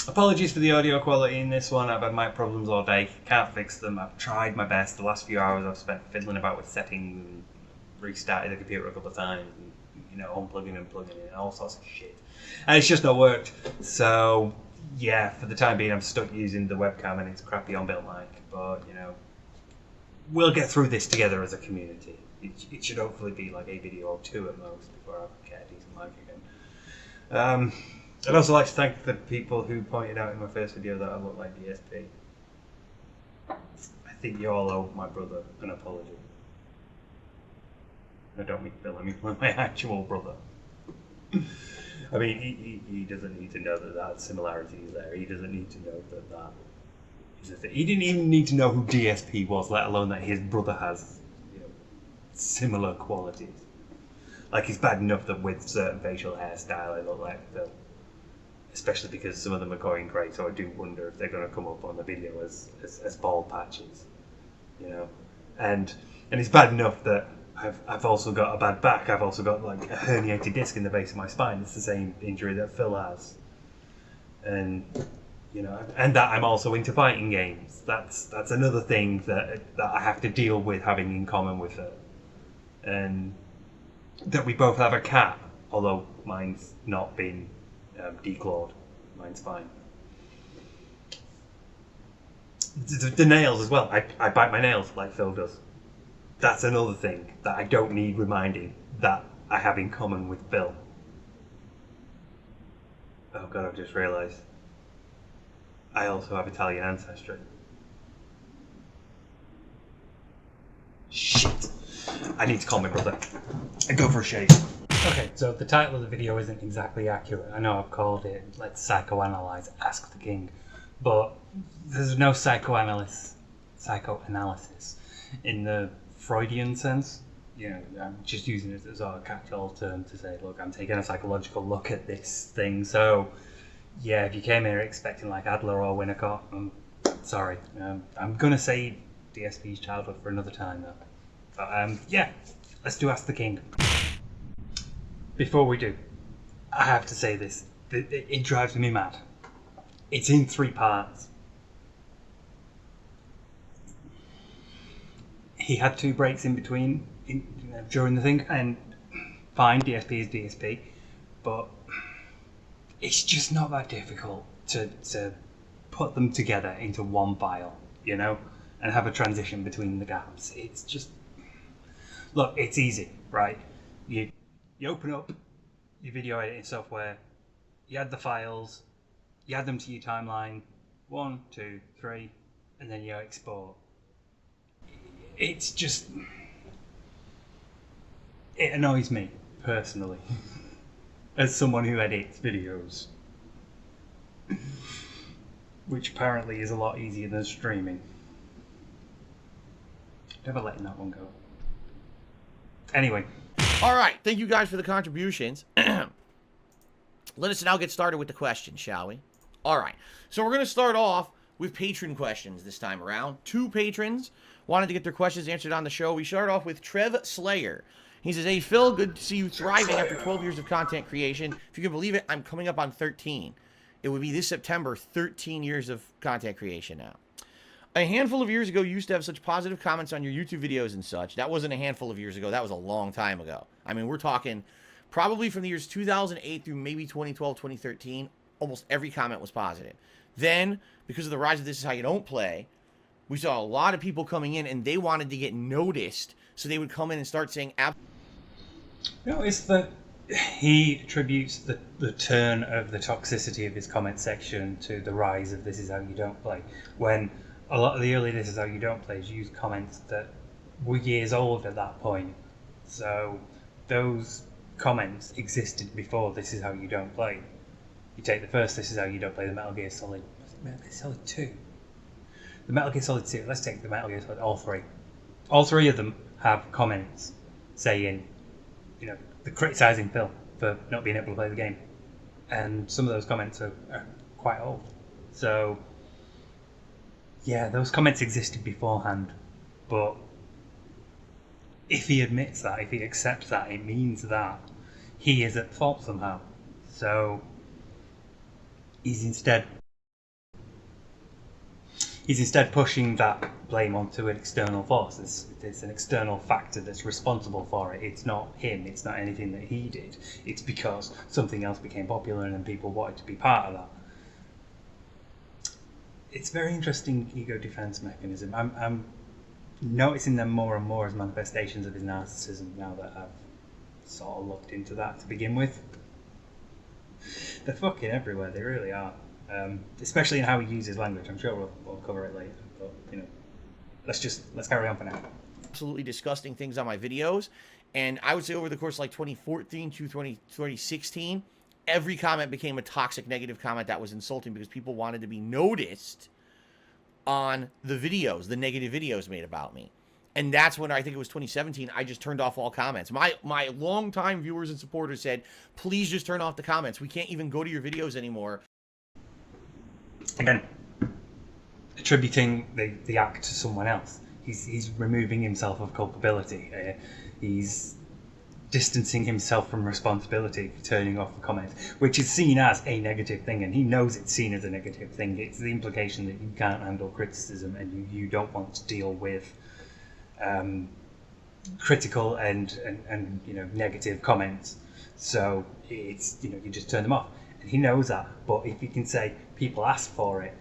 Apologies for the audio quality in this one. I've had mic problems all day. Can't fix them. I've tried my best. The last few hours I've spent fiddling about with settings and restarted the computer a couple of times and, unplugging and plugging in and all sorts of shit. And it's just not worked. So, yeah, for the time being I'm stuck using the webcam and it's a crappy on-built mic. But, we'll get through this together as a community. It should hopefully be like a video or two at most before I get a decent mic again. I'd also like to thank the people who pointed out in my first video that I look like DSP. I think you all owe my brother an apology. I don't mean Bill, I mean my actual brother. I mean, he doesn't need to know that similarity is there. He doesn't need to know that is a thing. He didn't even need to know who DSP was, let alone that his brother has similar qualities. Like, it's bad enough that with certain facial hairstyle I look like Phil. Especially because some of them are going grey, so I do wonder if they're going to come up on the video as bald patches, And it's bad enough that I've also got a bad back. I've also got like a herniated disc in the base of my spine. It's the same injury that Phil has, and and that I'm also into fighting games. That's another thing that I have to deal with having in common with her, and that we both have a cat, although mine's not been declawed. Mine's fine. The nails as well. I bite my nails like Phil does. That's another thing that I don't need reminding that I have in common with Phil. Oh god, I've just realised I also have Italian ancestry. Shit. I need to call my brother and go for a shave. Okay, so the title of the video isn't exactly accurate. I know I've called it Let's Psychoanalyze, Ask the King, but there's no psychoanalysis in the Freudian sense. I'm just using it as a catch-all term to say, look, I'm taking a psychological look at this thing. So, yeah, if you came here expecting like Adler or Winnicott, I'm sorry. I'm going to save DSP's childhood for another time, though. But, yeah, let's do Ask the King. Before we do, I have to say this. It drives me mad. It's in 3 parts. He had 2 breaks in between during the thing, and fine, DSP is DSP, but it's just not that difficult to put them together into one file, and have a transition between the gaps. It's just... Look, it's easy, right? You open up your video editing software, you add the files, you add them to your timeline, 1, 2, 3, and then you export. It's just... It annoys me, personally, as someone who edits videos. Which apparently is a lot easier than streaming. Never letting that one go. Anyway. Alright, thank you guys for the contributions. Let us now get started with the questions, shall we? Alright, so we're going to start off with patron questions this time around. 2 patrons wanted to get their questions answered on the show. We start off with Trev Slayer. He says, hey Phil, good to see you thriving after 12 years of content creation. If you can believe it, I'm coming up on 13. It would be this September, 13 years of content creation now. A handful of years ago, you used to have such positive comments on your YouTube videos and such. That wasn't a handful of years ago. That was a long time ago. I mean, we're talking probably from the years 2008 through maybe 2012, 2013. Almost every comment was positive. Then, because of the rise of This Is How You Don't Play, we saw a lot of people coming in and they wanted to get noticed. So they would come in and start saying... It's that he attributes the turn of the toxicity of his comment section to the rise of This Is How You Don't Play. When... a lot of the early This Is How You Don't Plays used comments that were years old at that point. So those comments existed before This Is How You Don't Play. You take the first This Is How You Don't Play, the Metal Gear Solid... Was it Metal Gear Solid 2? The Metal Gear Solid 2. Let's take the Metal Gear Solid, all 3. All 3 of them have comments saying, they're criticising Phil for not being able to play the game. And some of those comments are quite old. So... yeah, those comments existed beforehand, but if he admits that, if he accepts that, it means that he is at fault somehow. So he's instead he's instead pushing that blame onto an external force. It's an external factor that's responsible for it. It's not him. It's not anything that he did. It's because something else became popular and people wanted to be part of that. It's a very interesting ego defense mechanism. I'm noticing them more and more as manifestations of his narcissism now that I've sort of looked into that to begin with. They're fucking everywhere. They really are. Especially in how he uses language. I'm sure we'll cover it later, but let's carry on for now. Absolutely disgusting things on my videos, and I would say over the course of like 2014 to 2016, every comment became a toxic negative comment that was insulting because people wanted to be noticed on the videos, the negative videos made about me. And that's when, I think it was 2017, I just turned off all comments. My longtime viewers and supporters said, please just turn off the comments. We can't even go to your videos anymore. Again, attributing the act to someone else. He's removing himself of culpability. He's distancing himself from responsibility for turning off the comments, which is seen as a negative thing, and he knows it's seen as a negative thing. It's the implication that you can't handle criticism and you don't want to deal with critical and negative comments. So it's you just turn them off. And he knows that, but if he can say people asked for it,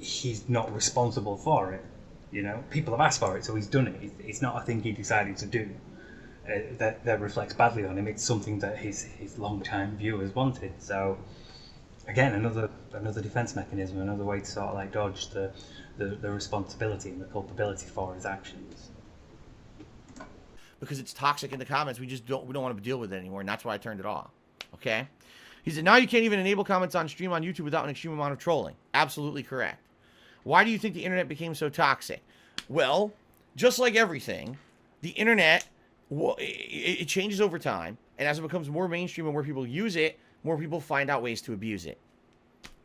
he's not responsible for it. People have asked for it, so he's done it. It's not a thing he decided to do. That reflects badly on him. It's something that his long-time viewers wanted. So again, another defense mechanism, another way to sort of like dodge the responsibility and the culpability for his actions. Because it's toxic in the comments, we don't want to deal with it anymore, and that's why I turned it off. Okay. He said, now you can't even enable comments on stream on YouTube without an extreme amount of trolling. Absolutely correct. Why do you think the internet became so toxic? Well, just like everything, the internet, it changes over time. And as it becomes more mainstream and more people use it, more people find out ways to abuse it.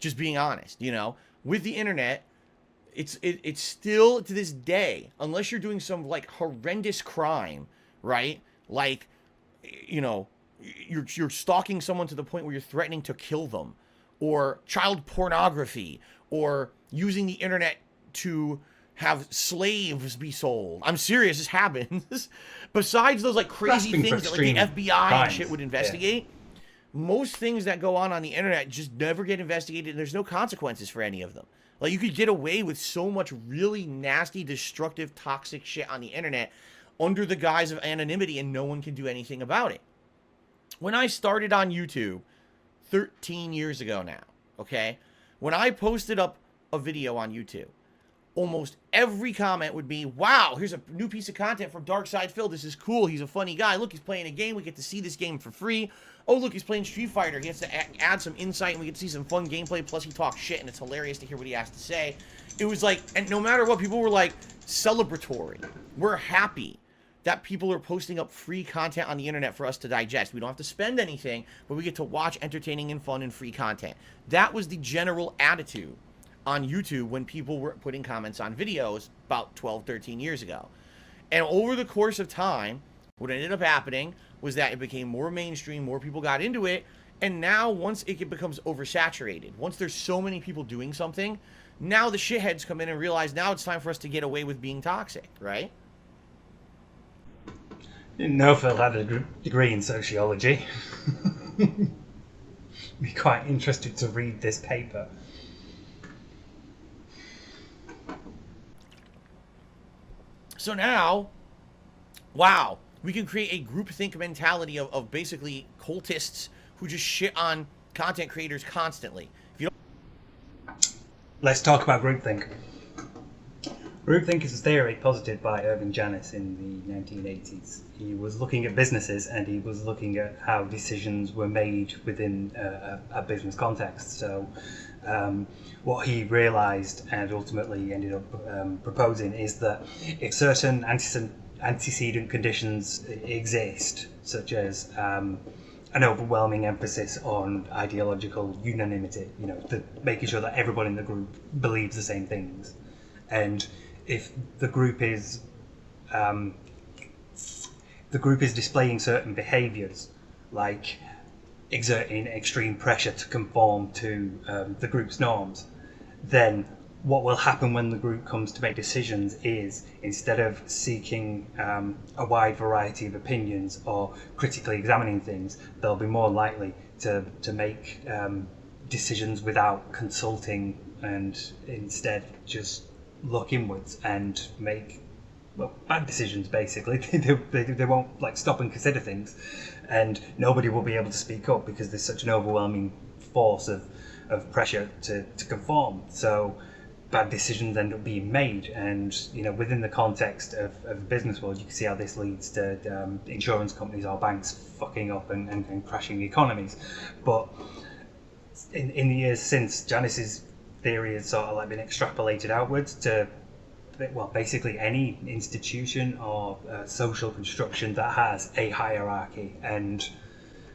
Just being honest, with the internet, it's still to this day, unless you're doing some like horrendous crime, right? Like, you're stalking someone to the point where you're threatening to kill them, or child pornography, or using the internet to have slaves be sold. I'm serious, this happens. Besides those like crazy things that like the FBI and shit would investigate, most things that go on the internet just never get investigated, and there's no consequences for any of them. Like, you could get away with so much really nasty, destructive, toxic shit on the internet under the guise of anonymity, and no one can do anything about it. When I started on YouTube 13 years ago now, okay, when I posted up a video on YouTube, almost every comment would be, wow, here's a new piece of content from Darkside Phil. This is cool. He's a funny guy. Look, he's playing a game. We get to see this game for free. Oh, look, he's playing Street Fighter. He has to add some insight, and we get to see some fun gameplay. Plus, he talks shit, and it's hilarious to hear what he has to say. It was like, and no matter what, people were like, celebratory. We're happy that people are posting up free content on the internet for us to digest. We don't have to spend anything, but we get to watch entertaining and fun and free content. That was the general attitude on YouTube when people were putting comments on videos about 12, 13 years ago. And over the course of time, what ended up happening was that it became more mainstream, more people got into it, and now once it becomes oversaturated, once there's so many people doing something, now the shitheads come in and realize now it's time for us to get away with being toxic, right? Didn't know Phil had a degree in sociology. Be quite interested to read this paper. So now, wow, we can create a groupthink mentality of basically cultists who just shit on content creators constantly. If you don't... Let's talk about groupthink. Groupthink is a theory posited by Irving Janis in the 1980s. He was looking at businesses, and he was looking at how decisions were made within a business context. So what he realised and ultimately ended up proposing is that if certain antecedent conditions exist, such as an overwhelming emphasis on ideological unanimity, making sure that everyone in the group believes the same things, and if the group is displaying certain behaviours, like exerting extreme pressure to conform to the group's norms, then what will happen when the group comes to make decisions is, instead of seeking a wide variety of opinions or critically examining things, they'll be more likely to make decisions without consulting, and instead just look inwards and make bad decisions. Basically, they won't like stop and consider things, and nobody will be able to speak up because there's such an overwhelming force of pressure to conform. So bad decisions end up being made, and within the context of the business world, you can see how this leads to insurance companies or banks fucking up and crashing economies. But in the years since, Janice's theory has sort of like been extrapolated outwards to, well, basically any institution or social construction that has a hierarchy. And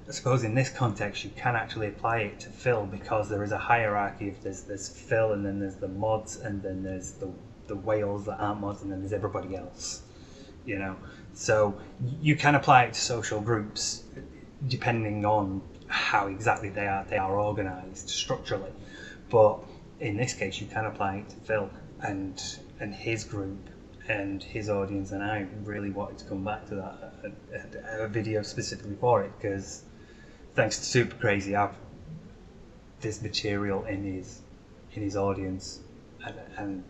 I suppose in this context you can actually apply it to Phil, because there is a hierarchy of there's Phil, and then there's the mods, and then there's the whales that aren't mods, and then there's everybody else. So you can apply it to social groups depending on how exactly they are organized structurally. But in this case you can apply it to Phil and his group and his audience, and I really wanted to come back to that a video specifically for it, because thanks to Super Crazy, I've this material in his audience, and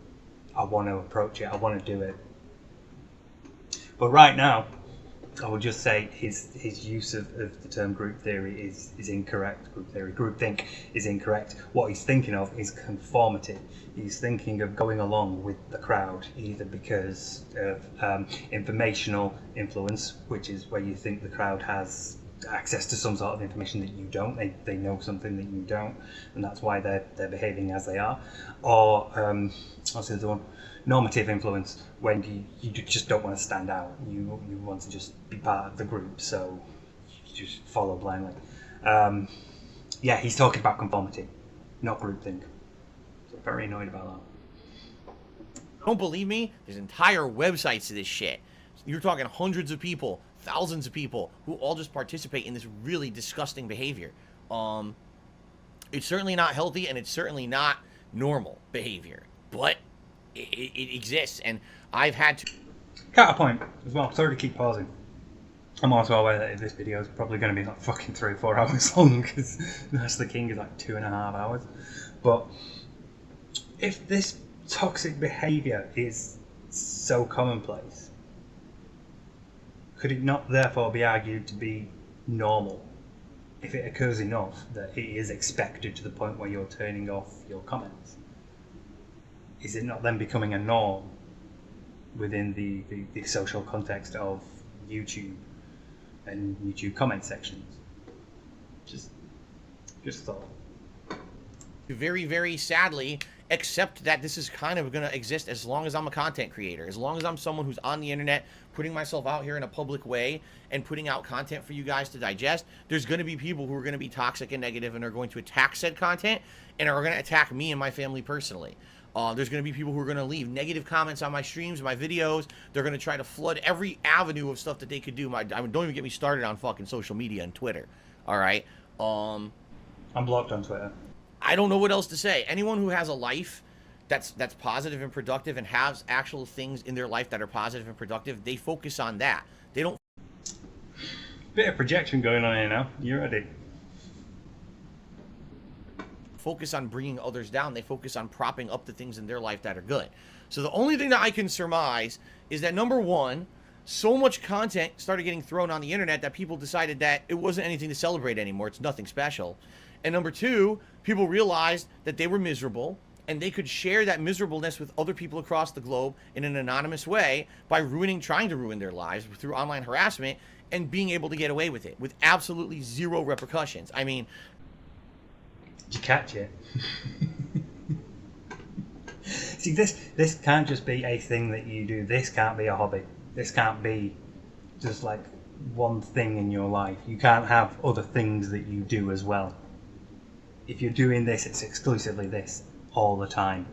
I want to approach it, I want to do it. But right now, I would just say his use of the term group theory is incorrect. Groupthink is incorrect. What he's thinking of is conformity. He's thinking of going along with the crowd, either because of informational influence, which is where you think the crowd has access to some sort of information that you don't. They know something that you don't, and that's why they're behaving as they are. Or what's the other one? Normative influence, when you just don't want to stand out. You want to just be part of the group, so you just follow blindly. Yeah, he's talking about conformity, not groupthink. So very annoyed about that. Don't believe me? There's entire websites to this shit. You're talking hundreds of people, thousands of people who all just participate in this really disgusting behavior. It's certainly not healthy, and it's certainly not normal behavior, but it exists, and I've had to... Counterpoint as well. Sorry to keep pausing. I'm also aware that this video is probably going to be like fucking 3 or 4 hours long, because That's the King is like 2.5 hours. But if this toxic behaviour is so commonplace, could it not therefore be argued to be normal? If it occurs enough that it is expected to the point where you're turning off your comments, is it not then becoming a norm within the social context of YouTube and YouTube comment sections? Just thought. Very, very sadly accept that this is kind of going to exist as long as I'm a content creator. As long as I'm someone who's on the internet, putting myself out here in a public way and putting out content for you guys to digest, there's going to be people who are going to be toxic and negative and are going to attack said content and are going to attack me and my family personally. There's going to be people who are going to leave negative comments on my streams, my videos. They're going to try to flood every avenue of stuff that they could do. Don't even get me started on fucking social media and Twitter. All right. I'm blocked on Twitter. I don't know what else to say. Anyone who has a life that's positive and productive and has actual things in their life that are positive and productive, they focus on that. They don't... Bit of projection going on here now. You ready? Focus on bringing others down. They focus on propping up the things in their life that are good. So the only thing that I can surmise is that, number one, so much content started getting thrown on the internet that people decided that it wasn't anything to celebrate anymore. It's nothing special. And number two, people realized that they were miserable and they could share that miserableness with other people across the globe in an anonymous way by trying to ruin their lives through online harassment and being able to get away with it with absolutely zero repercussions. I mean... Did you catch it? See, this can't just be a thing that you do. This can't be a hobby. This can't be just like one thing in your life. You can't have other things that you do as well. If you're doing this, it's exclusively this all the time.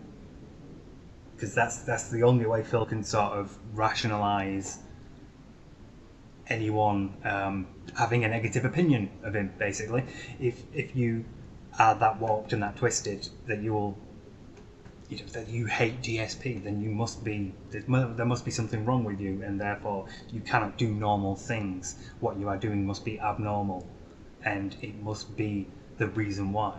Because that's the only way Phil can sort of rationalise anyone having a negative opinion of him, basically. If you are that warped and that twisted, that you will that you hate DSP, then there must be something wrong with you, and therefore you cannot do normal things. What you are doing must be abnormal, and it must be the reason why.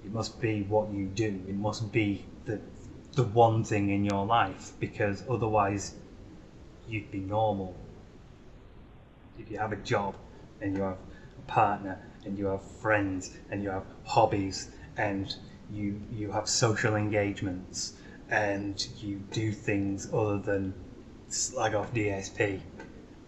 It must be what you do. It must be the one thing in your life, because otherwise you'd be normal. If you have a job and you have a partner and you have friends and you have hobbies and you have social engagements and you do things other than slag off DSP,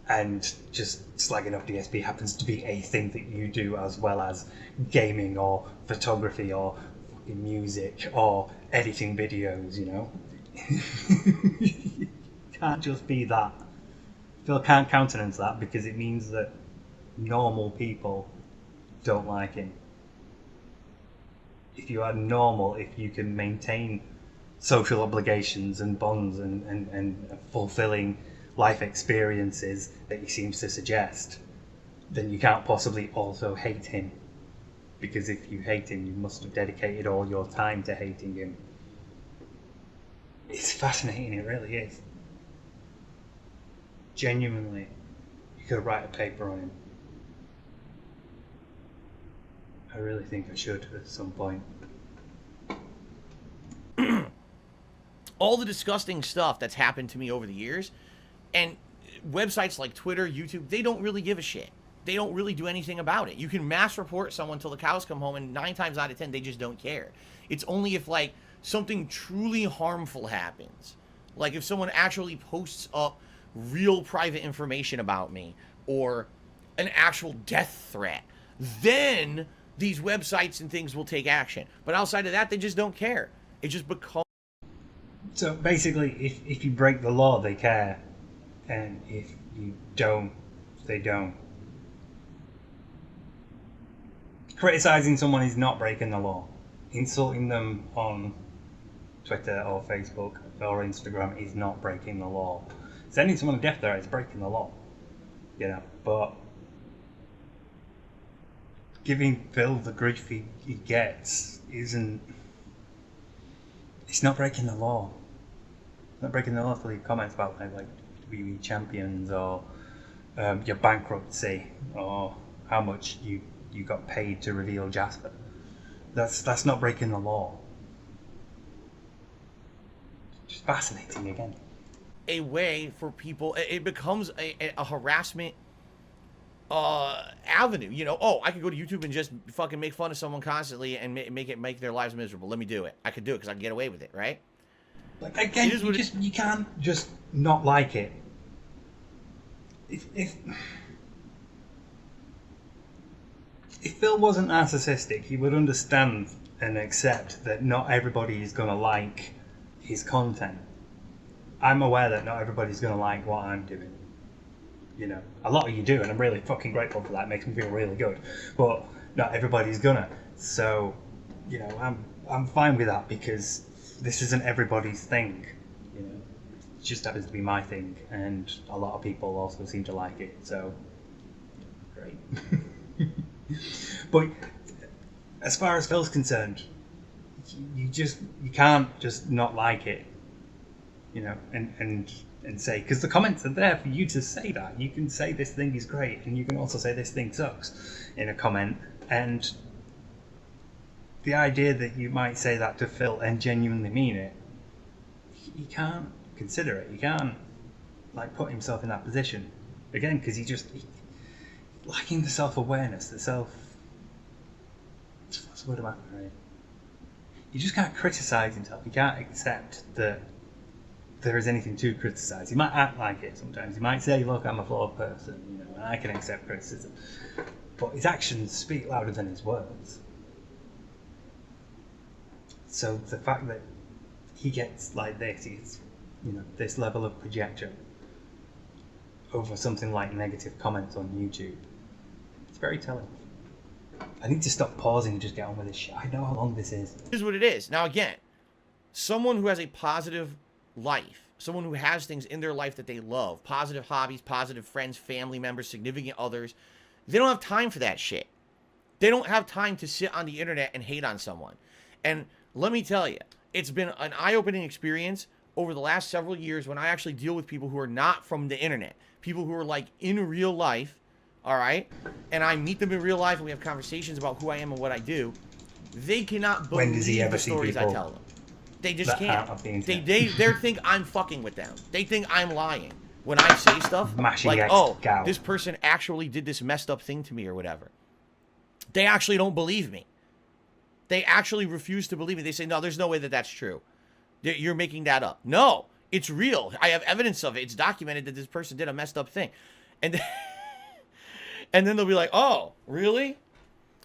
and just slagging off DSP happens to be a thing that you do as well as gaming or photography or fucking music or editing videos, It can't just be that. Phil can't countenance that, because it means that normal people don't like him. If you are normal, if you can maintain social obligations and bonds and fulfilling life experiences that he seems to suggest, then you can't possibly also hate him. Because if you hate him, you must have dedicated all your time to hating him. It's fascinating, it really is. Genuinely, you could write a paper on him. I really think I should at some point. All the disgusting stuff that's happened to me over the years, and websites like Twitter, YouTube, they don't really give a shit. They don't really do anything about it. You can mass report someone till the cows come home, and 9 times out of 10, they just don't care. It's only if, like, something truly harmful happens. Like, if someone actually posts up real private information about me, or an actual death threat, then these websites and things will take action. But outside of that, they just don't care. It just becomes... So basically, if you break the law, they care. And if you don't, they don't. Criticizing someone is not breaking the law. Insulting them on Twitter or Facebook or Instagram is not breaking the law. Sending someone a death threat is breaking the law. But giving Phil the grief he gets isn't... It's not breaking the law. It's not breaking the law to leave comments about like WWE champions or your bankruptcy or how much you got paid to reveal Jasper. That's not breaking the law. Just fascinating again. A way for people, it becomes a harassment avenue. I could go to YouTube and just fucking make fun of someone constantly and make their lives miserable. Let me do it. I could do it because I can get away with it, right? Like, again, you can't just not like it. If Phil wasn't narcissistic, he would understand and accept that not everybody is going to like his content. I'm aware that not everybody's going to like what I'm doing. A lot of you do, and I'm really fucking grateful for that. It makes me feel really good. But not everybody's gonna. So, I'm fine with that, because this isn't everybody's thing. It just happens to be my thing, and a lot of people also seem to like it. So, great. But as far as Phil's concerned, you can't just not like it. And say, because the comments are there for you to say that. You can say this thing is great, and you can also say this thing sucks in a comment. And the idea that you might say that to Phil and genuinely mean it, he can't consider it. He can't put himself in that position again, because he lacking the self-awareness, what's the word about it? He just can't criticize himself. He can't accept that there is anything to criticize. He might act like it sometimes. He might say, look, I'm a flawed person, and I can accept criticism. But his actions speak louder than his words. So the fact that he gets like this, this level of projection over something like negative comments on YouTube, it's very telling. I need to stop pausing and just get on with this shit. I know how long this is. Here's what it is. Now again, someone who has a positive life, someone who has things in their life that they love, positive hobbies, positive friends, family members, significant others, they don't have time for that shit. They don't have time to sit on the internet and hate on someone. And let me tell you, it's been an eye-opening experience over the last several years when I actually deal with people who are not from the internet, people who are like in real life, all right? And I meet them in real life and we have conversations about who I am and what I do. They cannot believe the stories I tell them. They just can't. They think I'm fucking with them. They think I'm lying when I say stuff like, oh, this person actually did this messed up thing to me or whatever. They actually don't believe me. They actually refuse to believe me. They say, no, there's no way that that's true. You're making that up. No, it's real. I have evidence of it. It's documented that this person did a messed up thing. And and then they'll be like, oh, really?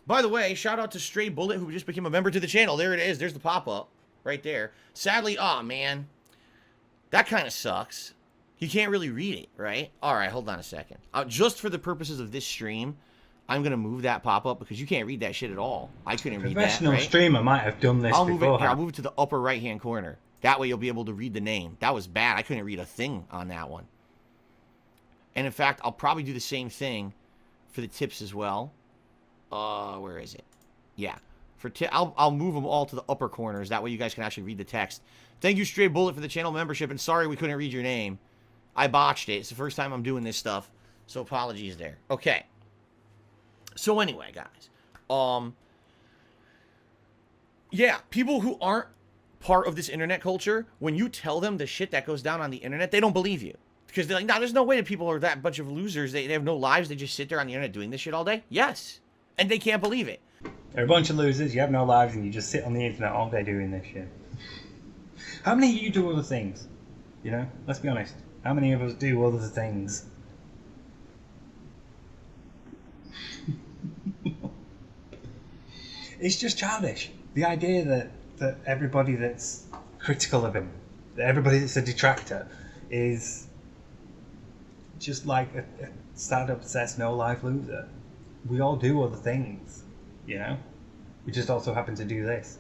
By the way, shout out to Stray Bullet, who just became a member to the channel. There it is. There's the pop-up right there. Sadly, oh, man. That kind of sucks. You can't really read it, right? All right, hold on a second. Just for the purposes of this stream, I'm going to move that pop-up because you can't read that shit at all. I couldn't read that, Professional streamer might have done this before. I'll move it to the upper right-hand corner. That way you'll be able to read the name. That was bad. I couldn't read a thing on that one. And in fact, I'll probably do the same thing for the tips as well. Where is it? Yeah. I'll move them all to the upper corners. That way you guys can actually read the text. Thank you, Stray Bullet, for the channel membership. And sorry we couldn't read your name. I botched it. It's the first time I'm doing this stuff. So apologies there. Okay. So anyway, guys. Yeah, people who aren't part of this internet culture, when you tell them the shit that goes down on the internet, they don't believe you. Because they're like, nah, there's no way that people are that bunch of losers. They have no lives. They just sit there on the internet doing this shit all day. Yes. And they can't believe it. They're a bunch of losers. You have no lives and you just sit on the internet all day doing this shit. How many of you do other things? You know, let's be honest. How many of us do other things? It's just childish. The idea that everybody that's critical of him, that everybody that's a detractor, is just like a sad, obsessed, no-life loser. We all do other things, you know? We just also happen to do this.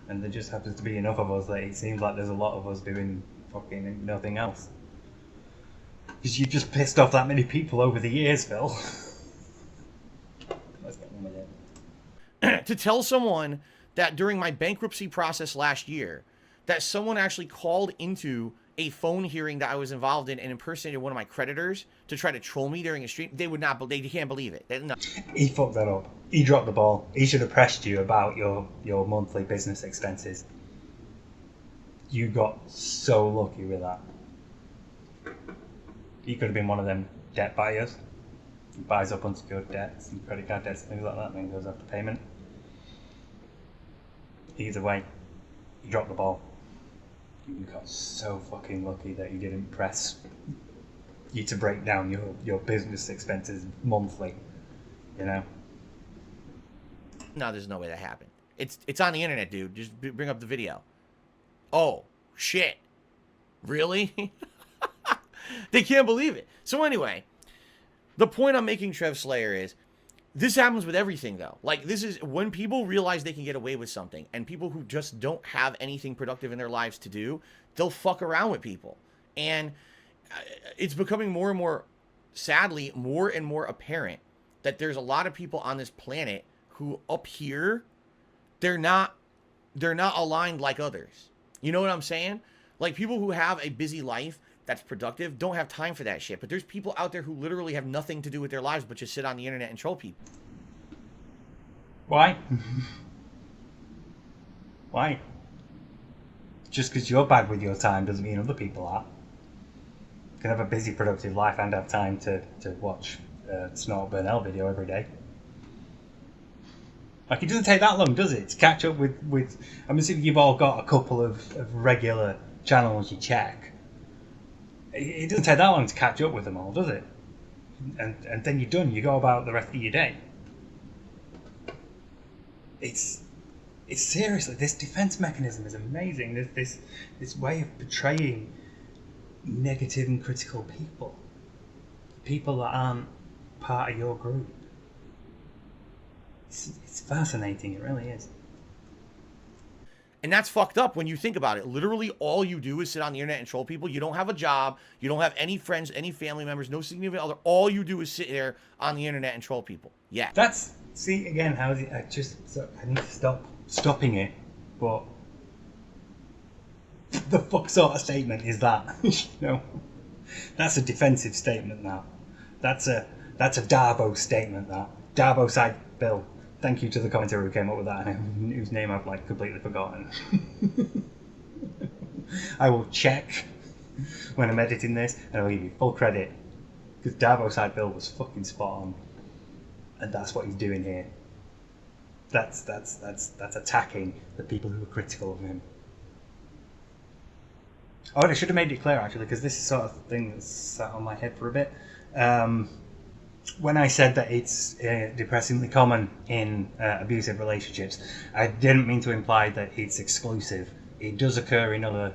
And there just happens to be enough of us that it seems like there's a lot of us doing fucking nothing else. Because you've just pissed off that many people over the years, Phil. Let's get on with it. To tell someone that during my bankruptcy process last year, that someone actually called into a phone hearing that I was involved in and impersonated one of my creditors to try to troll me during a stream, they can't believe it. He fucked that up. He dropped the ball. He should have pressed you about your monthly business expenses. You got so lucky with that. He could have been one of them debt buyers. He buys up unsecured debts and credit card debts and things like that, and then goes after payment. Either way, he dropped the ball. You got so fucking lucky that he didn't press you to break down your business expenses monthly, you know? No, there's no way that happened. It's on the internet, dude. Just bring up the video. Oh, shit. Really? They can't believe it. So anyway, the point I'm making, Trev Slayer, is this happens with everything, though. Like, this is when people realize they can get away with something, and people who just don't have anything productive in their lives to do, they'll fuck around with people. And it's becoming more and more, sadly, more and more apparent that there's a lot of people on this planet who up here, they're not aligned like others. You know what I'm saying? Like, people who have a busy life that's productive don't have time for that shit. But there's people out there who literally have nothing to do with their lives but just sit on the internet and troll people. Why? Why? Just because you're bad with your time doesn't mean other people are. You can have a busy, productive life and have time to watch a Snort Burnell video every day. Like, it doesn't take that long, does it, to catch up with I'm assuming you've all got a couple of regular channels you check. It doesn't take that long to catch up with them all, does it? And then you're done. You go about the rest of your day. It's seriously, this defense mechanism is amazing. There's this way of portraying negative and critical people that aren't part of your group. It's fascinating. It really is. And that's fucked up when you think about it. Literally, all you do is sit on the internet and troll people. You don't have a job. You don't have any friends, any family members, no significant other. All you do is sit there on the internet and troll people. Yeah. See, again, how is it? I need to stop stopping it. But The fuck sort of statement is that? You know, that's a defensive statement. That's a Darbo statement. That Darbo side Bill. Thank you to the commentator who came up with that, and whose name I've like completely forgotten. I will check when I'm editing this, and I'll give you full credit, because Darbo side Bill was fucking spot on, and that's what he's doing here. That's attacking the people who are critical of him. Oh, and I should have made it clear actually, because this is sort of thing that's sat on my head for a bit. When I said that it's depressingly common in abusive relationships, I didn't mean to imply that it's exclusive. It does occur in other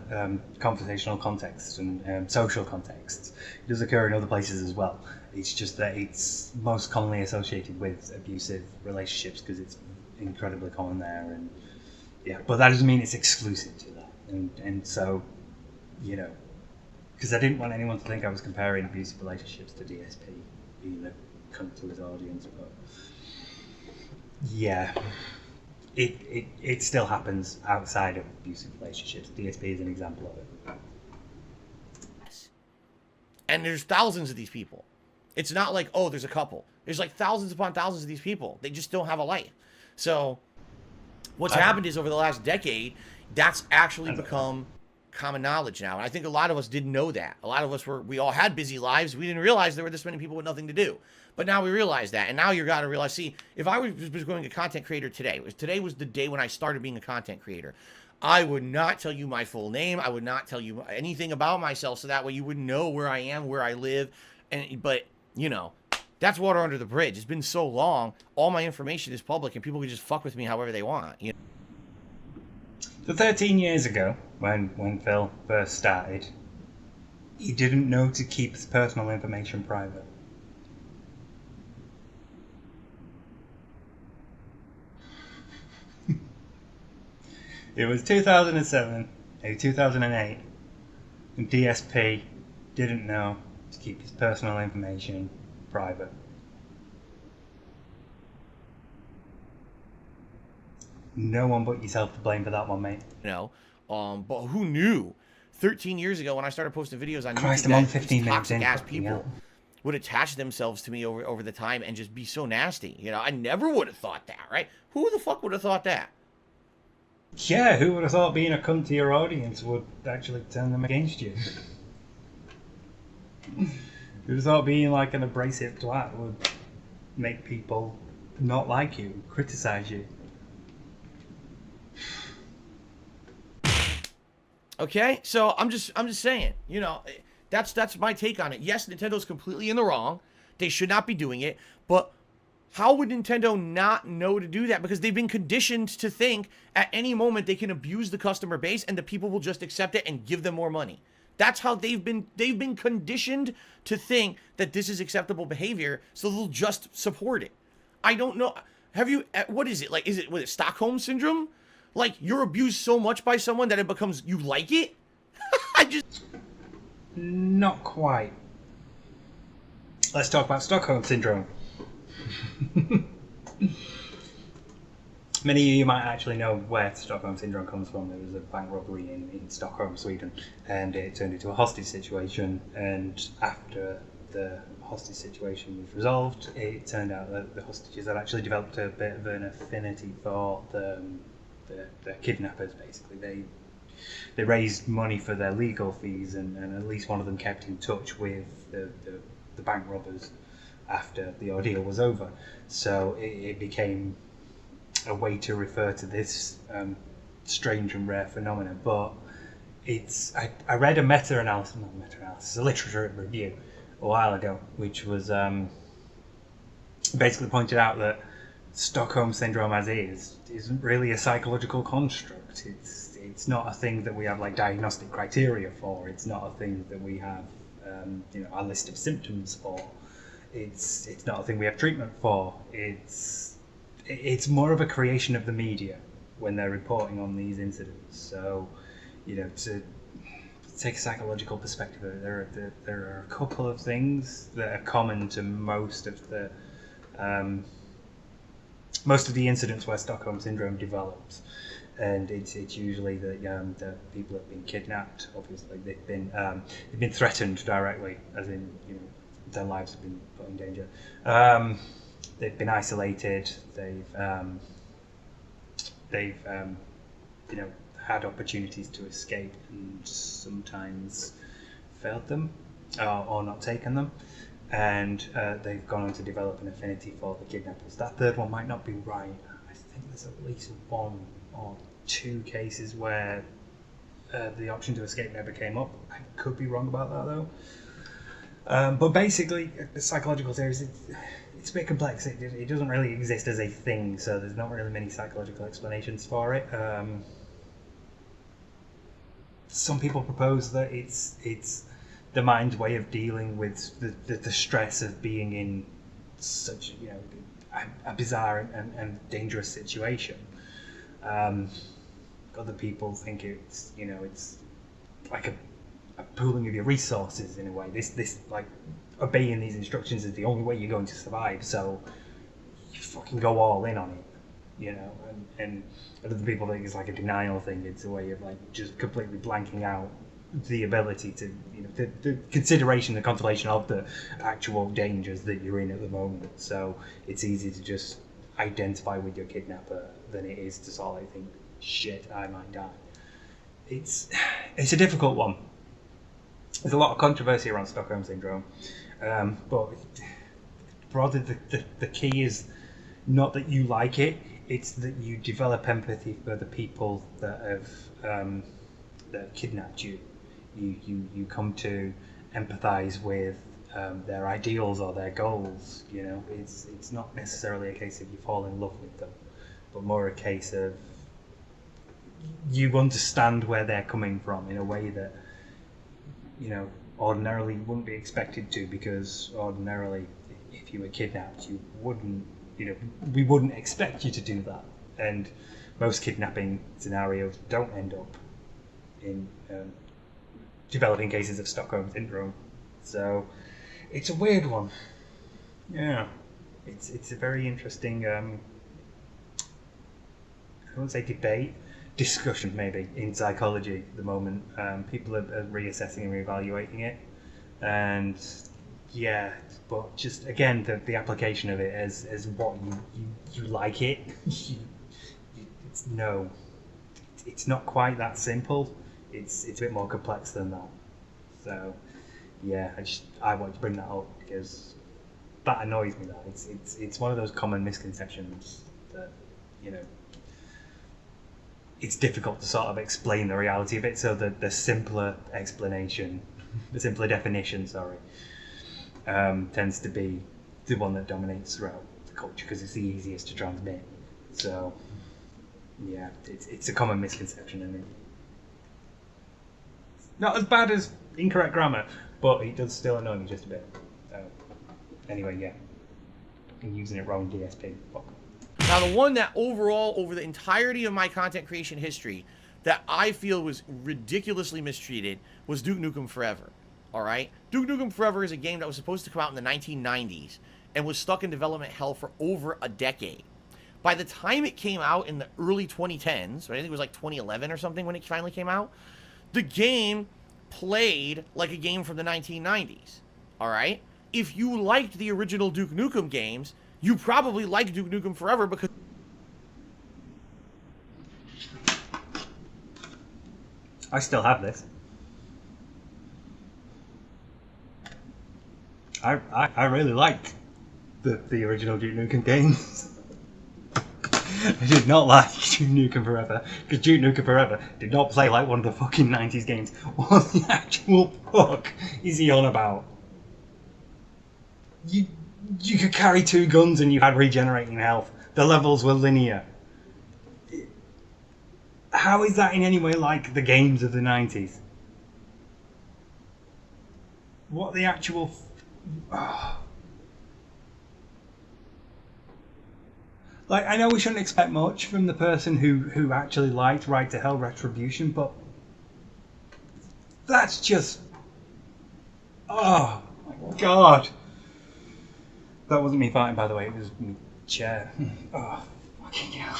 conversational contexts and social contexts. It does occur in other places as well. It's just that it's most commonly associated with abusive relationships because it's incredibly common there. And yeah, but that doesn't mean it's exclusive to that. And so, you know, because I didn't want anyone to think I was comparing abusive relationships to DSP, being a cunt to his audience, but yeah, it still happens outside of abusive relationships. DSP is an example of it. And there's thousands of these people. It's not like, oh, there's a couple. There's like thousands upon thousands of these people. They just don't have a life. So what's happened is over the last decade, that's actually become common knowledge now. And I think a lot of us didn't know that. A lot of us we all had busy lives. We didn't realize there were this many people with nothing to do. But now we realize that. And now you got to realize, see, if I was going a content creator today was the day when I started being a content creator, I would not tell you my full name. I would not tell you anything about myself, so that way you wouldn't know where I am, where I live. But, you know, that's water under the bridge. It's been so long. All my information is public, and people can just fuck with me however they want. You know? So 13 years ago, when Phil first started, he didn't know to keep his personal information private. It was 2007, 2008, and DSP didn't know to keep his personal information private. No one but yourself to blame for that one, mate. You know, but who knew 13 years ago when I started posting videos on Christ, YouTube I'm on that 15 minutes toxic in, ass people hell. would attach themselves to me over the time and just be so nasty. You know, I never would have thought that, right? Who the fuck would have thought that? Yeah, who would have thought being a cunt to your audience would actually turn them against you? Who would have thought being like an abrasive twat would make people not like you, criticize you? Okay, so I'm just saying, you know, that's my take on it. Yes, Nintendo's completely in the wrong. They should not be doing it, but how would Nintendo not know to do that? Because they've been conditioned to think at any moment they can abuse the customer base and the people will just accept it and give them more money. That's how they've been conditioned to think that this is acceptable behavior, so they'll just support it. I don't know. Have you, what is it? Like, is it Stockholm Syndrome? Like, you're abused so much by someone that it becomes, you like it? I just... Not quite. Let's talk about Stockholm Syndrome. Many of you might actually know where Stockholm Syndrome comes from. There was a bank robbery in Stockholm, Sweden, and it turned into a hostage situation. And after the hostage situation was resolved, it turned out that the hostages had actually developed a bit of an affinity for the kidnappers. Basically, they raised money for their legal fees, and at least one of them kept in touch with the bank robbers after the ordeal was over. So it became a way to refer to this strange and rare phenomenon. But I read a meta-analysis, a literature review a while ago, which was basically pointed out that Stockholm Syndrome as isn't really a psychological construct. It's not a thing that we have like diagnostic criteria for. It's not a thing that we have a list of symptoms for. It's not a thing we have treatment for. It's more of a creation of the media when they're reporting on these incidents. So, to take a psychological perspective, there are a couple of things that are common to most of the incidents where Stockholm Syndrome develops. and it's usually that the people have been kidnapped. Obviously, they've been threatened directly, as in their lives have been put in danger. They've been isolated. They've had opportunities to escape and sometimes failed them or not taken them, and they've gone on to develop an affinity for the kidnappers. That third one might not be right. I think there's at least 1 or 2 cases where the option to escape never came up. I could be wrong about that though. But basically, the psychological theories, it's a bit complex. It doesn't really exist as a thing, so there's not really many psychological explanations for it. Some people propose that it's the mind's way of dealing with the stress of being in such a bizarre and dangerous situation. Other people think it's like a pooling of your resources in a way. This like obeying these instructions is the only way you're going to survive, so you fucking go all in on it, and other people think it's like a denial thing. It's a way of like just completely blanking out the ability to the consideration, the contemplation of the actual dangers that you're in at the moment. So it's easy to just identify with your kidnapper than it is to sort of think, shit, I might die. It's a difficult one. There's a lot of controversy around Stockholm Syndrome, but broadly the key is not that you like it, it's that you develop empathy for the people that have kidnapped you. You come to empathise with their ideals or their goals. It's not necessarily a case of you fall in love with them, but more a case of you understand where they're coming from in a way that ordinarily wouldn't be expected to, because ordinarily if you were kidnapped you wouldn't we wouldn't expect you to do that, and most kidnapping scenarios don't end up in developing cases of Stockholm Syndrome. So it's a weird one. Yeah, it's a very interesting I wouldn't say debate, discussion maybe, in psychology at the moment. People are reassessing and reevaluating it, and yeah, but just again the application of it as what you like it. It's not quite that simple. It's a bit more complex than that. So yeah, I want to bring that up because that annoys me. That it's one of those common misconceptions that it's difficult to sort of explain the reality of it. So the simpler explanation, the simpler definition, tends to be the one that dominates throughout the culture because it's the easiest to transmit. So yeah, it's a common misconception, and not as bad as incorrect grammar, but it does still annoy me just a bit. So anyway, yeah, I'm using it wrong, DSP. Fuck. Now, the one that overall, over the entirety of my content creation history, that I feel was ridiculously mistreated was Duke Nukem Forever. All right? Duke Nukem Forever is a game that was supposed to come out in the 1990s and was stuck in development hell for over a decade. By the time it came out in the early 2010s, right, I think it was like 2011 or something when it finally came out, the game played like a game from the 1990s. All right? If you liked the original Duke Nukem games, you probably like Duke Nukem Forever because I still have this. I really like the original Duke Nukem games. I did not like Duke Nukem Forever, because Duke Nukem Forever did not play like one of the fucking 90s games. What the actual fuck is he on about? You could carry 2 guns and you had regenerating health. The levels were linear. How is that in any way like the games of the 90s? What the actual... Like, I know we shouldn't expect much from the person who actually liked Right to Hell Retribution, but that's just... Oh, my God. That wasn't me farting, by the way, it was me chair. Oh, fucking hell.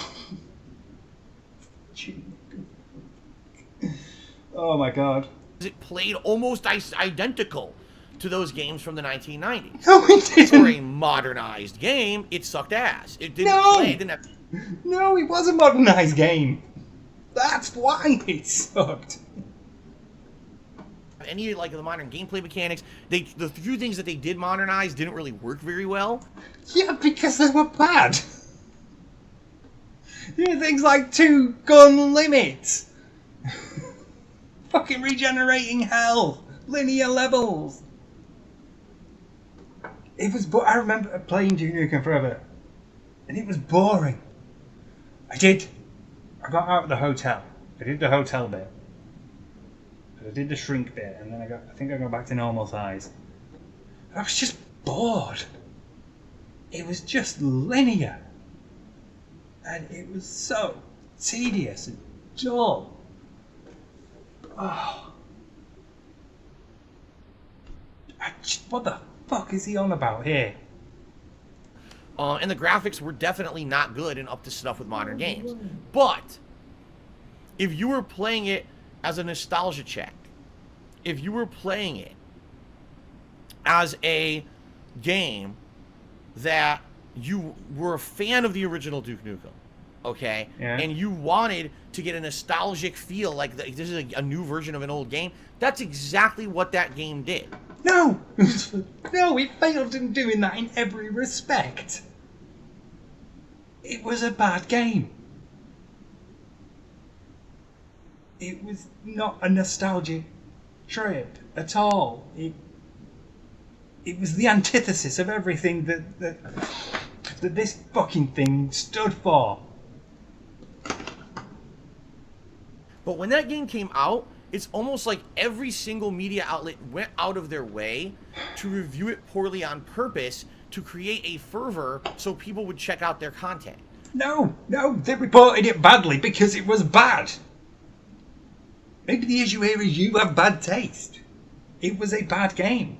Oh my god. It played almost identical to those games from the 1990s. No, it didn't. For a modernized game, it sucked ass. It didn't play. It didn't have... No, it was a modernized game. That's why it sucked. Any like the modern gameplay mechanics, the few things that they did modernize didn't really work very well. Yeah, because they were bad. Yeah, things like 2 gun limits. Fucking regenerating health. Linear levels. It was. I remember playing Duke Nukem Forever, and it was boring. I got out of the hotel. I did the hotel bit. I did the shrink bit, and then I think I got back to normal size. I was just bored. It was just linear, and it was so tedious and dull. Oh. What the fuck is he on about here? And the graphics were definitely not good and up to snuff with modern games. But if you were playing it as a nostalgia check, if you were playing it as a game that you were a fan of the original Duke Nukem, okay, yeah, and you wanted to get a nostalgic feel like this is a new version of an old game, that's exactly what that game did. No! No, it failed in doing that in every respect. It was a bad game. It was not a nostalgic trip at all. It was the antithesis of everything that this fucking thing stood for. But when that game came out, it's almost like every single media outlet went out of their way to review it poorly on purpose to create a fervor so people would check out their content. No, they reported it badly because it was bad. Maybe the issue here is you have bad taste. It was a bad game.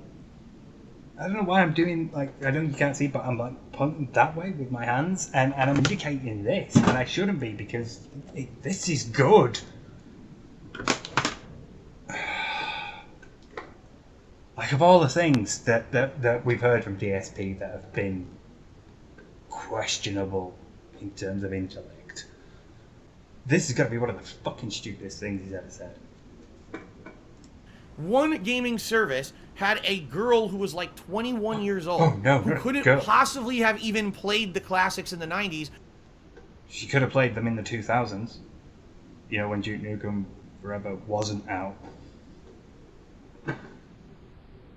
I don't know why I'm doing, like, I know you can't see, but I'm like pointing that way with my hands, and I'm indicating this, and I shouldn't be because this is good. Like, of all the things that we've heard from DSP that have been questionable in terms of intellect, this is going to be one of the fucking stupidest things he's ever said. One gaming service had a girl who was like 21 years old who couldn't possibly have even played the classics in the 90s. She could have played them in the 2000s, you know, when Duke Nukem Forever wasn't out.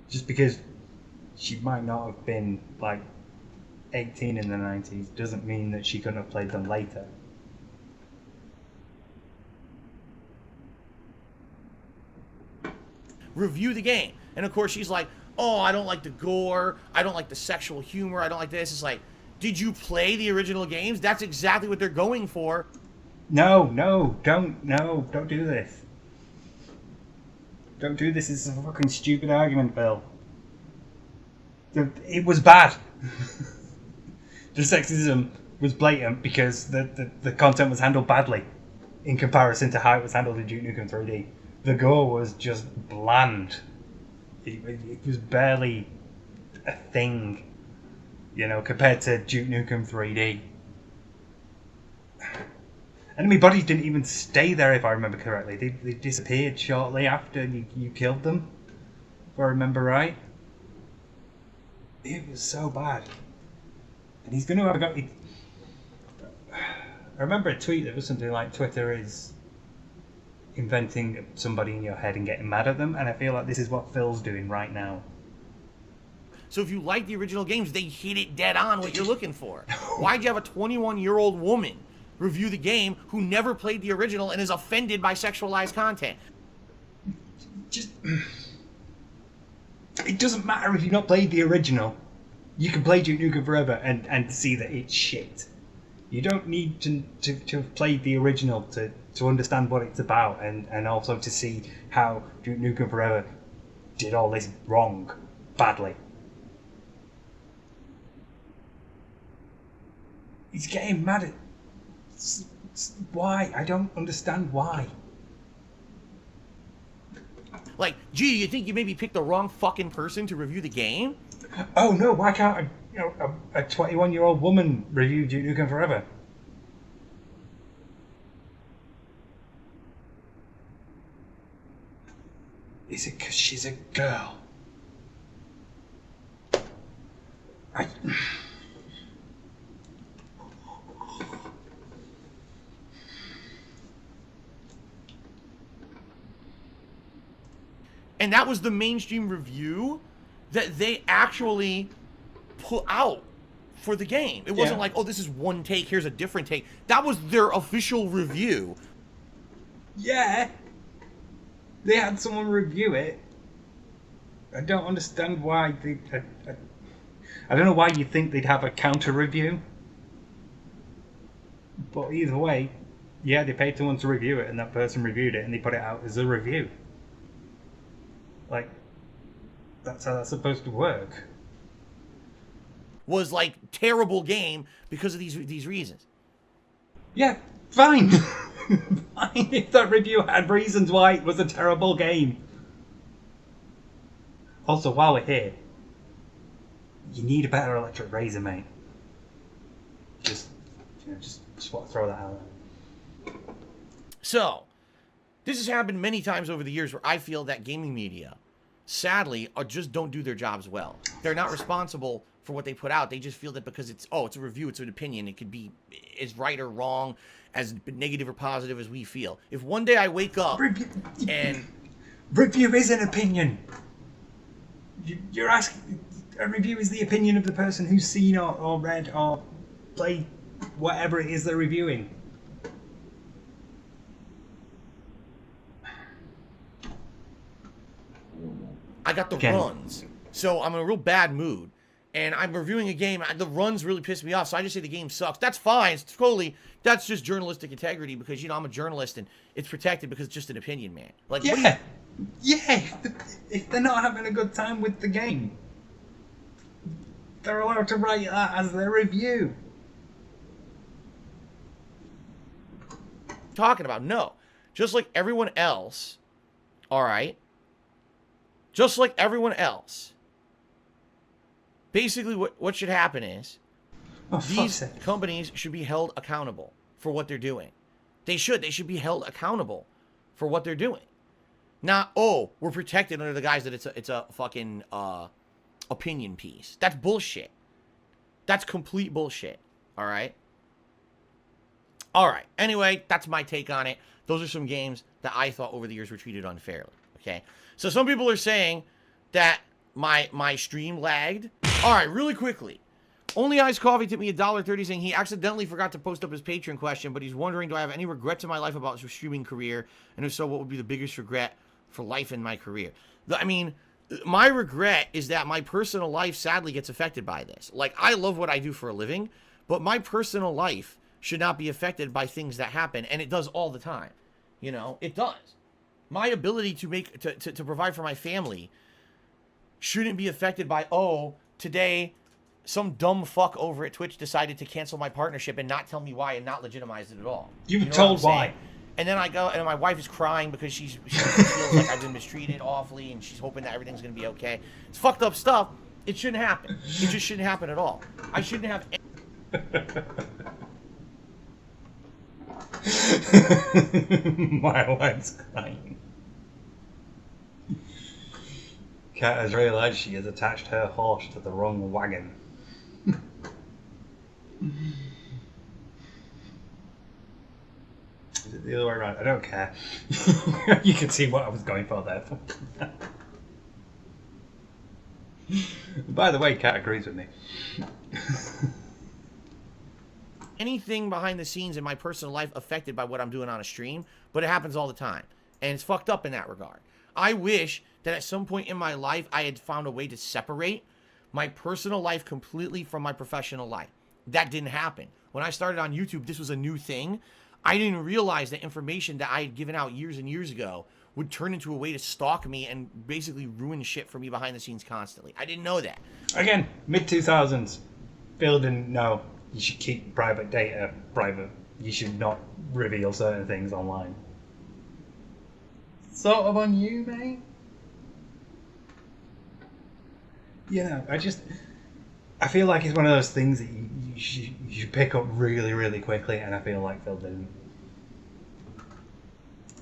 Just because she might not have been like 18 in the 90s doesn't mean that she couldn't have played them later. Review the game. And of course she's like, oh, I don't like the gore, I don't like the sexual humor, I don't like this. It's like, did you play the original games? That's exactly what they're going for. No, don't do this. Don't do this. It's a fucking stupid argument, Bill. It was bad. The sexism was blatant because the content was handled badly in comparison to how it was handled in Duke Nukem 3D. The gore was just bland. It was barely a thing, you know, compared to Duke Nukem 3D. Enemy bodies didn't even stay there, if I remember correctly. They disappeared shortly after you killed them, if I remember right. It was so bad. And he's going to have got... I remember a tweet that was something like, Twitter is inventing somebody in your head and getting mad at them, and I feel like this is what Phil's doing right now. So if you like the original games, they hit it dead on what you're looking for. Why'd you have a 21-year-old woman review the game who never played the original and is offended by sexualized content? Just... It doesn't matter if you've not played the original. You can play Duke Nukem Forever and see that it's shit. You don't need to have played the original to understand what it's about and also to see how Duke Nukem Forever did all this wrong, badly. He's getting mad at Why? I don't understand why. Like, gee, you think you maybe picked the wrong fucking person to review the game? Oh no, why can't a 21-year-old woman review Duke Nukem Forever? Is it because she's a girl? And that was the mainstream review that they actually put out for the game. It wasn't like, oh, this is one take, here's a different take. That was their official review. Yeah. They had someone review it. I don't understand why they... I don't know why you think they'd have a counter review. But either way, yeah, they paid someone to review it and that person reviewed it and they put it out as a review. Like, that's how that's supposed to work. Was like terrible game because of these reasons. Yeah, fine. Fine if that review had reasons why it was a terrible game. Also, while we're here, you need a better electric razor, mate. Just want to throw that out there. So, this has happened many times over the years where I feel that gaming media, sadly, just don't do their jobs well. They're not responsible for what they put out. They just feel that because it's a review, it's an opinion, it could be as right or wrong, as negative or positive as we feel. If one day I wake up and... Review is an opinion. You're asking... A review is the opinion of the person who's seen or read or played whatever it is they're reviewing. I got the runs, so I'm in a real bad mood, and I'm reviewing a game. The runs really piss me off, so I just say the game sucks. That's fine. It's totally, that's just journalistic integrity because, you know, I'm a journalist and it's protected because it's just an opinion, man. Like, yeah, if they're not having a good time with the game, they're allowed to write that as their review. Talking about, no. Just like everyone else, all right? Just like everyone else. Basically, what should happen is these companies should be held accountable for what they're doing. They should be held accountable for what they're doing. Not, oh, we're protected under the guise that it's a fucking opinion piece. That's bullshit. That's complete bullshit. All right? All right. Anyway, that's my take on it. Those are some games that I thought over the years were treated unfairly. Okay? So some people are saying that my stream lagged. All right, really quickly. Only Ice Coffee tipped me $1.30 saying he accidentally forgot to post up his Patreon question, but he's wondering, do I have any regrets in my life about his streaming career? And if so, what would be the biggest regret for life in my career? I mean, my regret is that my personal life sadly gets affected by this. Like, I love what I do for a living, but my personal life should not be affected by things that happen, and it does all the time. You know, it does. My ability to provide for my family shouldn't be affected by, oh, today some dumb fuck over at Twitch decided to cancel my partnership and not tell me why and not legitimize it at all. You were told why. And then I go, and my wife is crying because she feels like I've been mistreated awfully, and she's hoping that everything's going to be okay. It's fucked up stuff. It shouldn't happen. It just shouldn't happen at all. I shouldn't have... My wife's crying. Kat has realised she has attached her horse to the wrong wagon. Is it the other way around? I don't care. You can see what I was going for there. By the way, Kat agrees with me. Anything behind the scenes in my personal life affected by what I'm doing on a stream, but it happens all the time. And it's fucked up in that regard. I wish that at some point in my life, I had found a way to separate my personal life completely from my professional life. That didn't happen. When I started on YouTube, this was a new thing. I didn't realize that information that I had given out years and years ago would turn into a way to stalk me and basically ruin shit for me behind the scenes constantly. I didn't know that. Again, mid-2000s. Bill didn't know you should keep private data private. you should not reveal certain things online. Sort of on you, mate. I feel like it's one of those things that you pick up really, really quickly, and I feel like Phil didn't.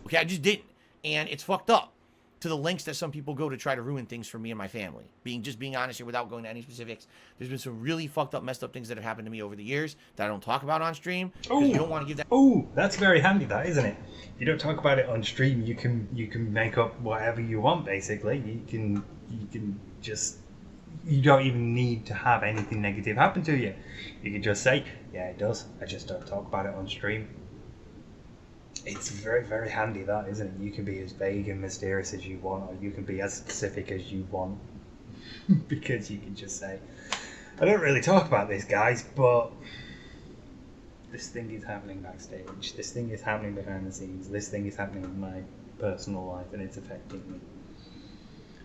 Okay, I just didn't. And it's fucked up to the lengths that some people go to try to ruin things for me and my family. Being honest here without going to any specifics, there's been some really fucked up, messed up things that have happened to me over the years that I don't talk about on stream because you don't want to give that. Oh, that's very handy, that, isn't it? If you don't talk about it on stream, you can make up whatever you want. Basically, you can just. You don't even need to have anything negative happen to you. You can just say, yeah, it does. I just don't talk about it on stream. It's very, very handy, that, isn't it? You can be as vague and mysterious as you want, or you can be as specific as you want. Because you can just say, I don't really talk about this, guys, but this thing is happening backstage. This thing is happening behind the scenes. This thing is happening in my personal life, and it's affecting me.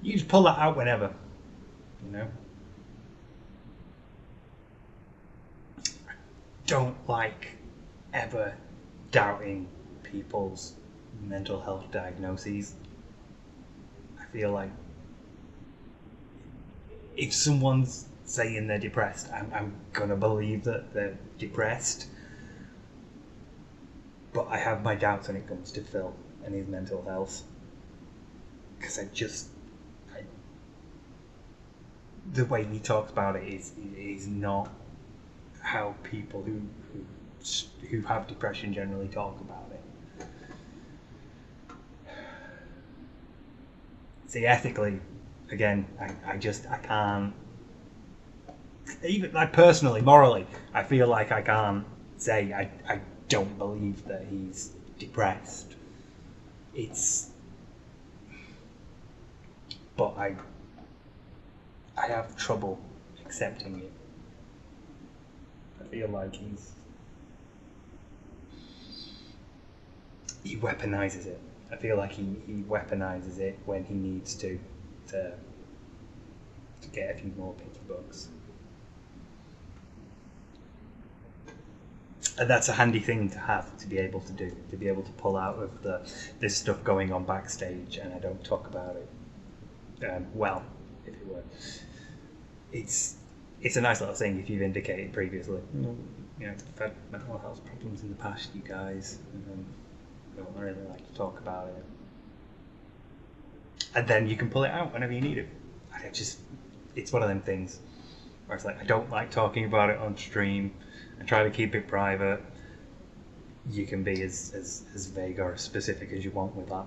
You just pull that out whenever. You know? I don't like ever doubting people's mental health diagnoses. I feel like if someone's saying they're depressed, I'm gonna believe that they're depressed. But I have my doubts when it comes to Phil and his mental health. Because the way he talks about it is not how people who have depression generally talk about it. See, ethically, again, I can't, even like personally, morally, I feel like I can't say I don't believe that he's depressed. But I have trouble accepting it. I feel like he weaponizes it. I feel like he weaponizes it when he needs to get a few more pity bugs. And that's a handy thing to have, to be able to do, to be able to pull out of this stuff going on backstage, and I don't talk about it. Well, if it were. It's a nice little thing if you've indicated previously. I've had mental health problems in the past, you guys. I don't really like to talk about it. And then you can pull it out whenever you need it. It's one of them things where it's like, I don't like talking about it on stream. I try to keep it private. You can be as vague or as specific as you want with that.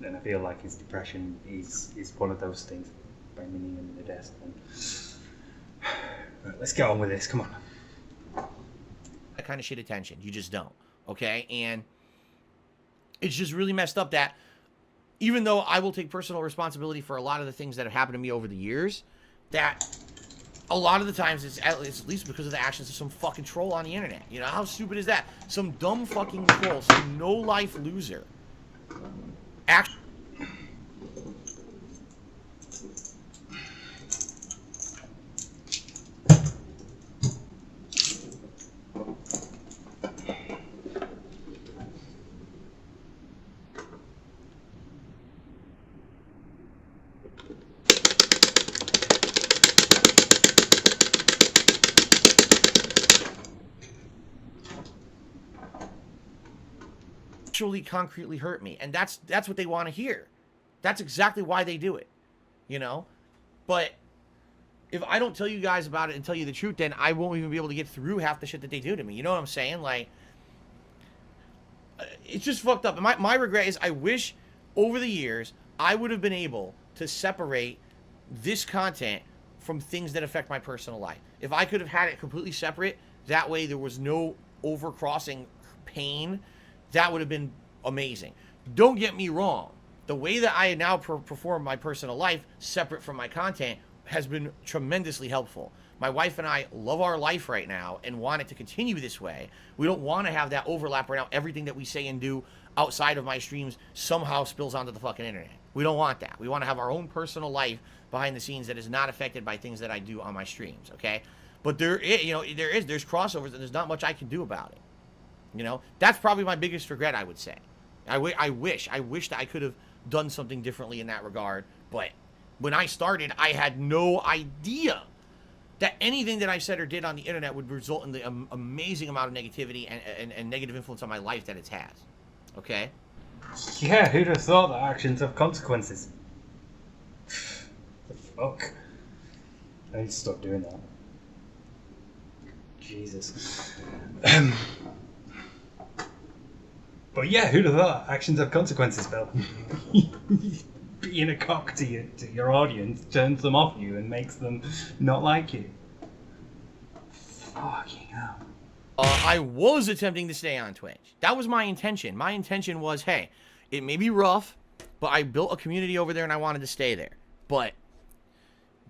And I feel like his depression is one of those things. By meaning him in the desk. Right, let's get on with this. Come on. That kind of shit attention. You just don't. Okay? And it's just really messed up that even though I will take personal responsibility for a lot of the things that have happened to me over the years, that a lot of the times it's at least because of the actions of some fucking troll on the internet. You know, how stupid is that? Some dumb fucking troll, some no-life loser. Actually concretely hurt me, and that's what they want to hear. That's exactly why they do it, you know. But if I don't tell you guys about it and tell you the truth, then I won't even be able to get through half the shit that they do to me. You know what I'm saying? Like, it's just fucked up. And my regret is I wish over the years I would have been able to separate this content from things that affect my personal life. If I could have had it completely separate, that way there was no overcrossing pain, that would have been amazing. Don't get me wrong. The way that I now perform my personal life separate from my content has been tremendously helpful. My wife and I love our life right now and want it to continue this way. We don't want to have that overlap right now. Everything that we say and do outside of my streams somehow spills onto the fucking internet. We don't want that. We want to have our own personal life behind the scenes that is not affected by things that I do on my streams, okay? But there's crossovers, and there's not much I can do about it. You know, that's probably my biggest regret, I would say. I wish that I could have done something differently in that regard. But when I started, I had no idea that anything that I said or did on the internet would result in the amazing amount of negativity and negative influence on my life that it has. Okay? Yeah, who'd have thought that actions have consequences? The fuck? I need to stop doing that. Jesus. But yeah, who'd have thought actions have consequences, Bill? Being a cock to your audience turns them off you and makes them not like you. Fucking hell. I was attempting to stay on Twitch. That was my intention. My intention was, hey, it may be rough, but I built a community over there and I wanted to stay there. But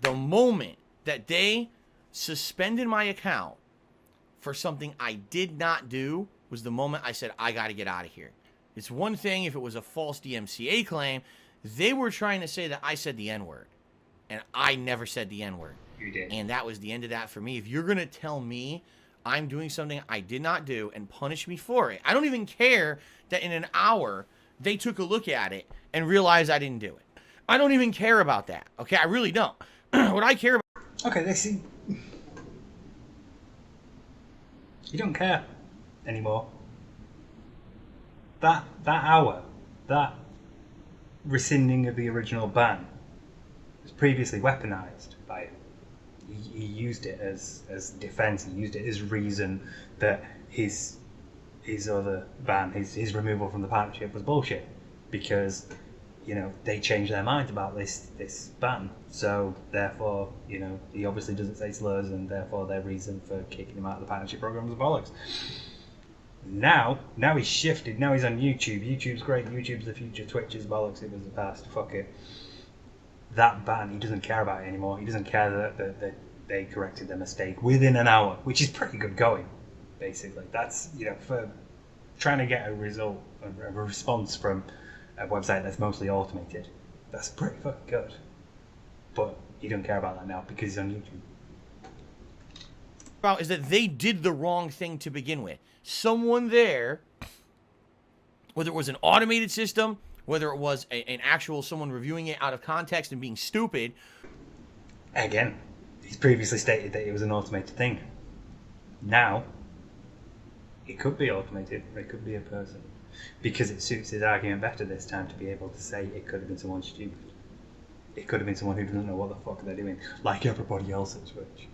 the moment that they suspended my account for something I did not do was the moment I said, I got to get out of here. It's one thing if it was a false DMCA claim. They were trying to say that I said the N-word. And I never said the N-word. You did. And that was the end of that for me. If you're going to tell me I'm doing something I did not do and punish me for it, I don't even care that in an hour they took a look at it and realized I didn't do it. I don't even care about that. Okay, I really don't. What I care about... Okay, they see... You don't care anymore. That hour, that rescinding of the original ban was previously weaponized by him. He used it as defense. He used it as reason that his other ban, his removal from the partnership was bullshit because, you know, they changed their minds about this ban. So therefore, you know, he obviously doesn't say slurs, and therefore their reason for kicking him out of the partnership program was bollocks. Now he's shifted. Now he's on YouTube. YouTube's great. YouTube's the future. Twitch is bollocks. It was the past. Fuck it. That ban, he doesn't care about it anymore. He doesn't care that they corrected their mistake within an hour, which is pretty good going, basically. That's, you know, for trying to get a result, a response from a website that's mostly automated. That's pretty fucking good. But he don't care about that now because he's on YouTube. Is that they did the wrong thing to begin with. Someone there, whether it was an automated system, whether it was an actual someone reviewing it out of context and being stupid. Again, he's previously stated that it was an automated thing. Now, it could be automated, or it could be a person. Because it suits his argument better this time to be able to say it could have been someone stupid. It could have been someone who doesn't know what the fuck they're doing, like everybody else at Twitch.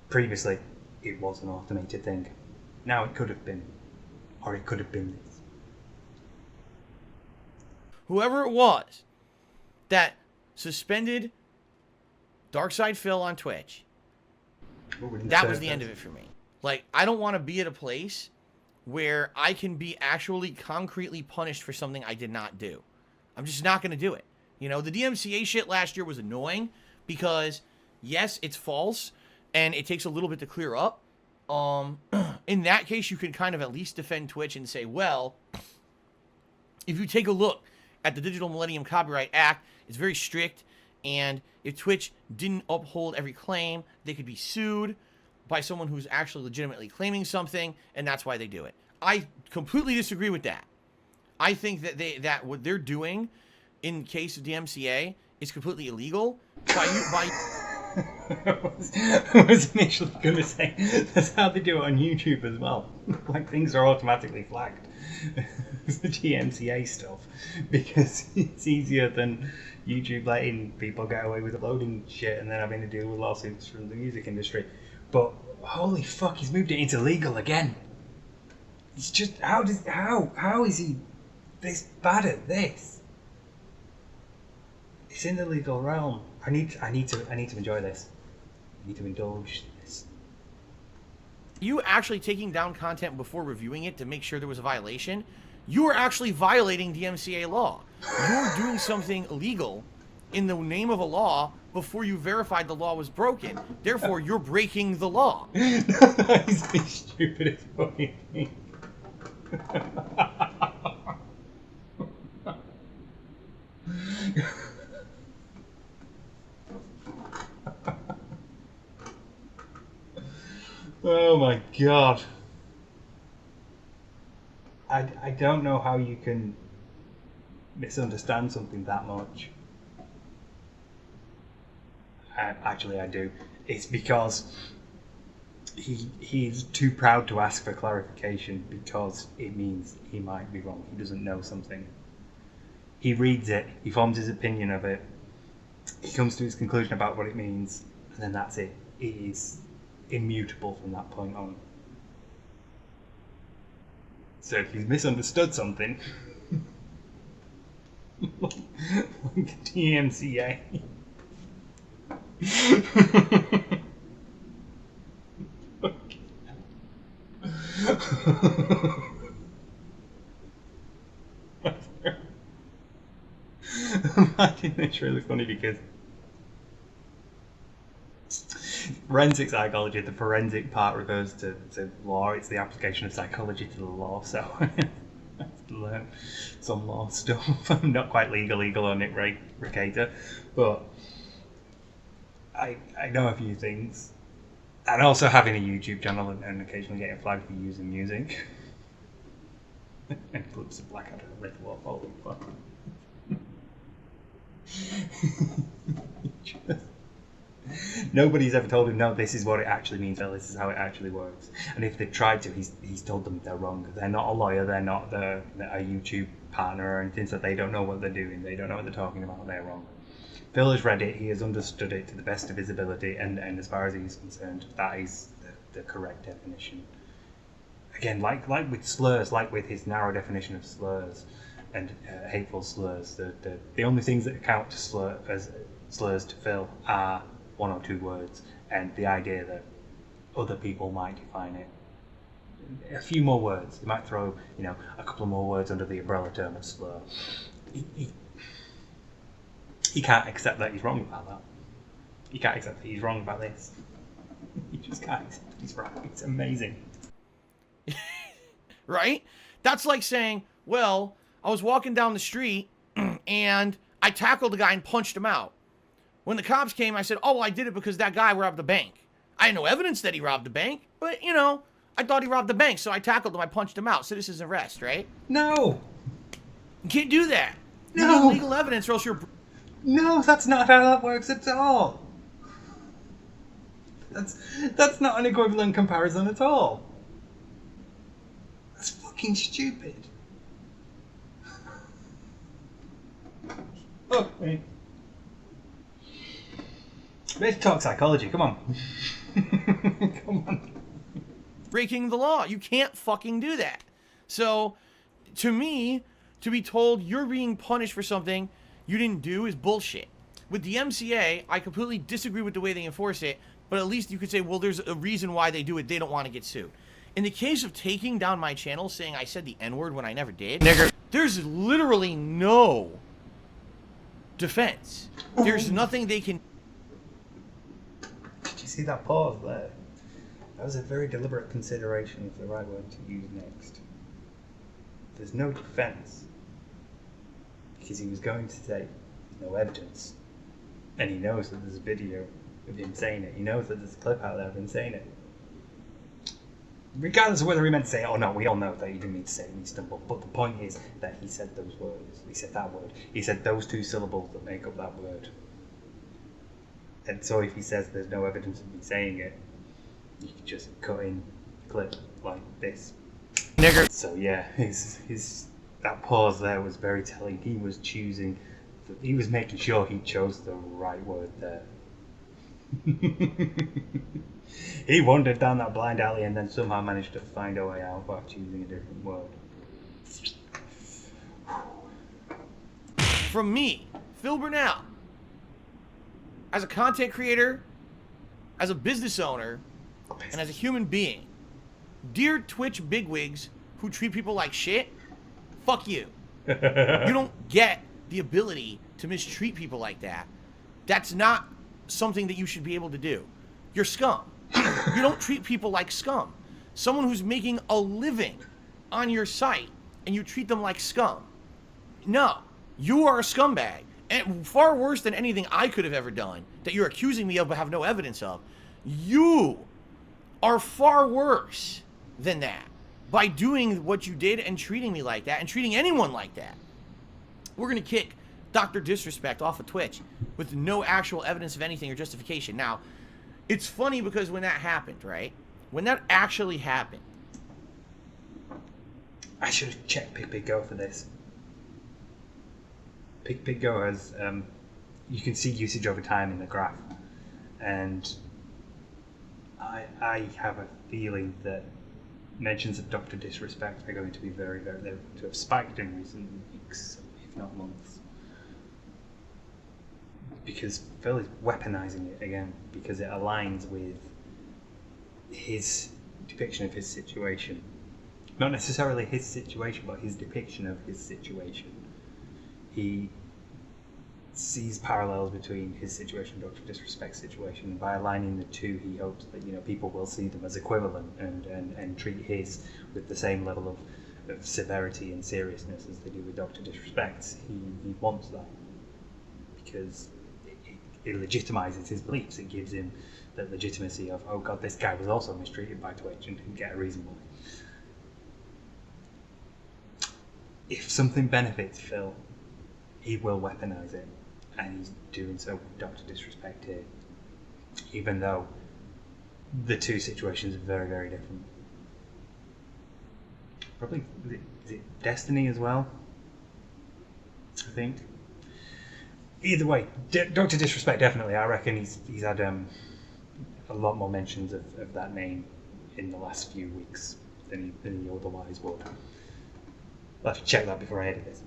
Previously, it was an automated thing. Now it could have been. Or it could have been this. Whoever it was that suspended Darkside Phil on Twitch, that was the end of it for me. Like, I don't want to be at a place where I can be actually concretely punished for something I did not do. I'm just not going to do it. You know, the DMCA shit last year was annoying because, yes, it's false, and it takes a little bit to clear up. In that case, you can kind of at least defend Twitch and say, well, if you take a look at the Digital Millennium Copyright Act, it's very strict, and if Twitch didn't uphold every claim, they could be sued by someone who's actually legitimately claiming something, and that's why they do it. I completely disagree with that. I think that what they're doing in case of DMCA is completely illegal. I was initially going to say that's how they do it on YouTube as well. Like, things are automatically flagged. The DMCA stuff, because it's easier than YouTube letting people get away with uploading shit and then having to deal with lawsuits from the music industry. But holy fuck, he's moved it into legal again. It's just how is he this bad at this? It's in the legal realm. I need to enjoy this. I need to indulge this. You actually taking down content before reviewing it to make sure there was a violation, you are actually violating DMCA law. You're doing something illegal in the name of a law before you verified the law was broken. Therefore, you're breaking the law. That is the stupidest fucking thing. God. I don't know how you can misunderstand something that much. Actually, I do. It's because he's too proud to ask for clarification because it means he might be wrong. He doesn't know something. He reads it, he forms his opinion of it, he comes to his conclusion about what it means, and then that's it. It is immutable from that point on. So if he's misunderstood something, like DMCA. I think that's really funny because forensic psychology, the forensic part refers to law. It's the application of psychology to the law, so I have to learn some law stuff. I'm not quite legal on it, right, Ricata, but I know a few things. And also having a YouTube channel and occasionally getting flagged for using music. And clips of Blackadder and Red Wolf, holy fuck. Nobody's ever told him, no, this is what it actually means, or this is how it actually works. And if they've tried to, he's told them they're wrong. They're not a lawyer, they're not a YouTube partner or anything, so they don't know what they're doing, they don't know what they're talking about, they're wrong. Phil has read it, he has understood it to the best of his ability, and as far as he's concerned, that is the correct definition. Again, like with slurs, like with his narrow definition of slurs and hateful slurs, the only things that count as slurs to Phil are one or two words, and the idea that other people might define it. A few more words. They might throw, a couple of more words under the umbrella term of slur. He can't accept that he's wrong about that. He can't accept that he's wrong about this. He just can't accept that he's wrong. It's amazing. Right? That's like saying, well, I was walking down the street and I tackled the guy and punched him out. When the cops came, I said, oh, I did it because that guy robbed the bank. I had no evidence that he robbed the bank, but, I thought he robbed the bank, so I tackled him, I punched him out. Citizen's arrest, right? No. You can't do that. No. You need legal evidence or else you're... No, that's not how that works at all. That's not an equivalent comparison at all. That's fucking stupid. Okay. Let's talk psychology, come on. Come on. Breaking the law. You can't fucking do that. So, to me, to be told you're being punished for something you didn't do is bullshit. With the MCA, I completely disagree with the way they enforce it, but at least you could say, well, there's a reason why they do it. They don't want to get sued. In the case of taking down my channel, saying I said the N-word when I never did, nigger, there's literally no defense. There's nothing they can... Did you see that pause there? That was a very deliberate consideration of the right word to use next. There's no defense. Because he was going to say, no evidence. And he knows that there's a video of him saying it. He knows that there's a clip out there of him saying it. Regardless of whether he meant to say it or not, we all know that he didn't mean to say it and he stumbled. But the point is that he said those words. He said that word. He said those two syllables that make up that word. And so if he says there's no evidence of me saying it, you can just cut in the clip like this. Nigger. So yeah, his that pause there was very telling. He was choosing, he was making sure he chose the right word there. He wandered down that blind alley and then somehow managed to find a way out by choosing a different word. From me, Phil Burnell, as a content creator, as a business owner, and as a human being, dear Twitch bigwigs who treat people like shit, fuck you. You don't get the ability to mistreat people like that. That's not something that you should be able to do. You're scum. You don't treat people like scum. Someone who's making a living on your site and you treat them like scum. No, you are a scumbag. And far worse than anything I could have ever done that you're accusing me of but have no evidence of. You are far worse than that by doing what you did and treating me like that and treating anyone like that. We're going to kick Dr. Disrespect off of Twitch with no actual evidence of anything or justification. Now, it's funny because when that happened, right? When that actually happened. I should have checked Pick-Pick-Go for this. Pick-Pick-Go has, you can see usage over time in the graph. And I have a feeling that mentions of Dr. Disrespect are going to be very, very, they're to have spiked in recent weeks, if not months. Because Phil is weaponizing it again, because it aligns with his depiction of his situation. Not necessarily his situation, but his depiction of his situation. He sees parallels between his situation and Dr. Disrespect's situation. By aligning the two, he hopes that, you know, people will see them as equivalent and treat his with the same level of severity and seriousness as they do with Dr. Disrespect. He wants that because it legitimizes his beliefs. It gives him the legitimacy of, oh god, this guy was also mistreated by Twitch and didn't get a reason why. If something benefits Phil, he will weaponize it, and he's doing so with Dr. Disrespect here, even though the two situations are very, very different. Probably, is it Destiny as well? I think. Either way, Dr. Disrespect definitely. I reckon he's had a lot more mentions of that name in the last few weeks than he otherwise would. I'll have to check that before I edit this.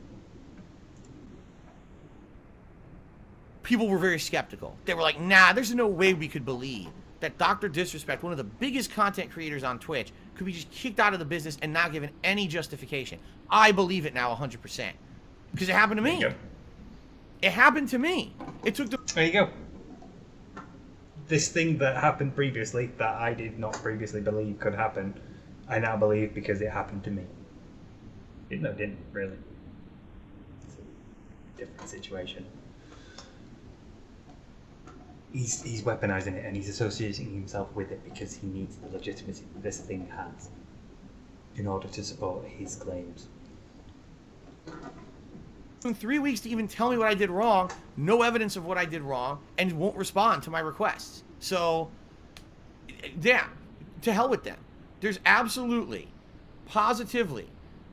People were very skeptical. They were like, nah, there's no way we could believe that Dr. Disrespect, one of the biggest content creators on Twitch, could be just kicked out of the business and not given any justification. I believe it now 100%. Because it happened to me. It happened to me. It took the... There you go. This thing that happened previously, that I did not previously believe could happen, I now believe because it happened to me. No, it didn't, really. It's a different situation. He's weaponizing it and he's associating himself with it because he needs the legitimacy this thing has in order to support his claims. In 3 weeks to even tell me what I did wrong, no evidence of what I did wrong, and won't respond to my requests. So, yeah, to hell with them. There's absolutely, positively,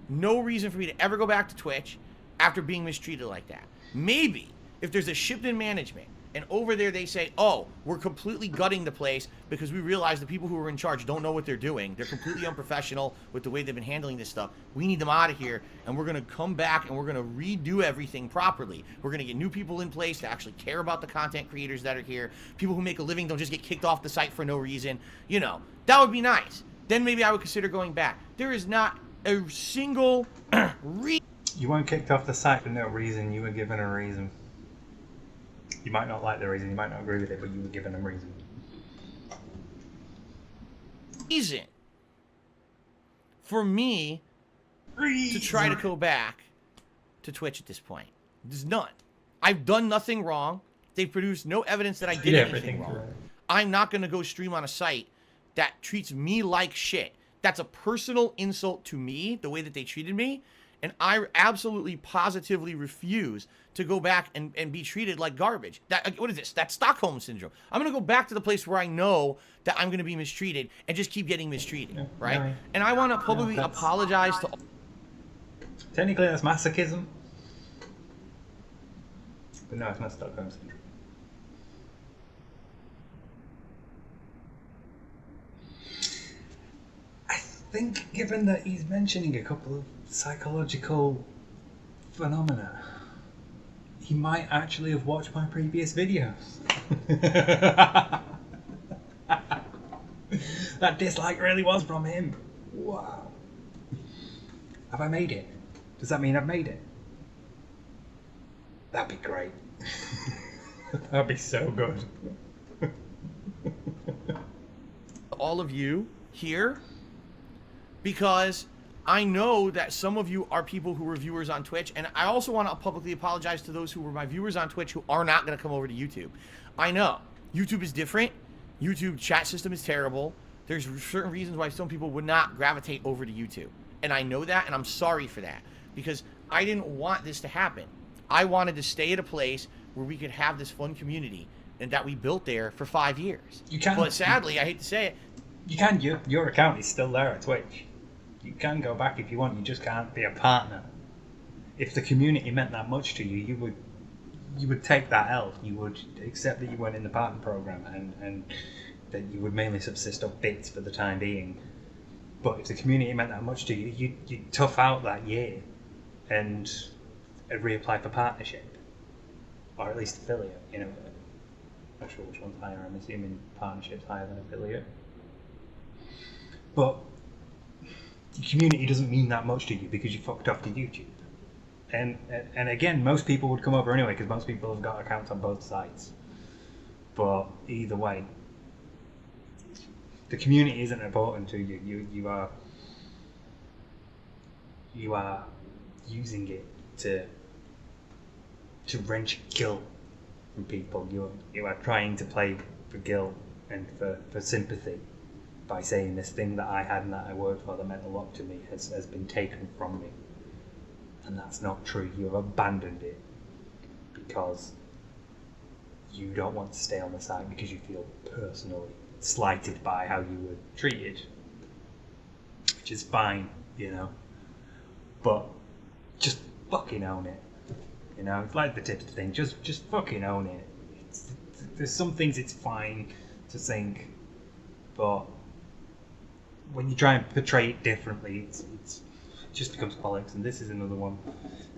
no reason for me to ever go back to Twitch after being mistreated like that. Maybe if there's a shift in management and over there they say, oh, we're completely gutting the place because we realize the people who are in charge don't know what they're doing. They're completely unprofessional with the way they've been handling this stuff. We need them out of here, and we're going to come back and we're going to redo everything properly. We're going to get new people in place to actually care about the content creators that are here. People who make a living don't just get kicked off the site for no reason. You know, that would be nice. Then maybe I would consider going back. There is not a single reason. You weren't kicked off the site for no reason. You were given a reason. You might not like the reason, you might not agree with it, but you were given a reason. Reason for me to try to go back to Twitch at this point. There's none. I've done nothing wrong. They've produced no evidence that I did anything wrong. Correct. I'm not going to go stream on a site that treats me like shit. That's a personal insult to me, the way that they treated me. And I absolutely, positively refuse to go back and be treated like garbage. What is this? That's Stockholm Syndrome. I'm going to go back to the place where I know that I'm going to be mistreated and just keep getting mistreated, right? No, and I want to publicly apologize to... Technically, that's masochism. But no, it's not Stockholm Syndrome. I think, given that he's mentioning a couple of psychological phenomena, he might actually have watched my previous videos. That dislike really was from him. Wow. Have I made it? Does that mean I've made it? That'd be great. That'd be so good. All of you here, because I know that some of you are people who were viewers on Twitch, and I also want to publicly apologize to those who were my viewers on Twitch who are not going to come over to YouTube. I know YouTube is different. YouTube chat system is terrible. there's certain reasons why some people would not gravitate over to YouTube. And I know that, and I'm sorry for that. Because I didn't want this to happen. I wanted to stay at a place where we could have this fun community, and that we built there for 5 years. You can. But sadly, I hate to say it. You can. Your account is still there at Twitch. You can go back if you want. You just can't be a partner. If the community meant that much to you, you would take that L. You would accept that you weren't in the partner program, and that you would mainly subsist on bits for the time being. But if the community meant that much to you, you'd tough out that year and reapply for partnership, or at least affiliate. You know, not sure which one's higher. I'm assuming partnership's higher than affiliate. But the community doesn't mean that much to you because you fucked off to YouTube. And again, most people would come over anyway because most people have got accounts on both sides. But either way, the community isn't important to you. You are using it to wrench guilt from people. You are trying to play for guilt and for sympathy by saying this thing that I had and that I worked for that meant a lot to me has been taken from me. And that's not true. You have abandoned it because you don't want to stay on the side because you feel personally slighted by how you were treated, which is fine, you know. But just fucking own it. You know, it's like the tits thing. Just fucking own it. There's some things it's fine to think, but when you try and portray it differently, it just becomes politics. And this is another one.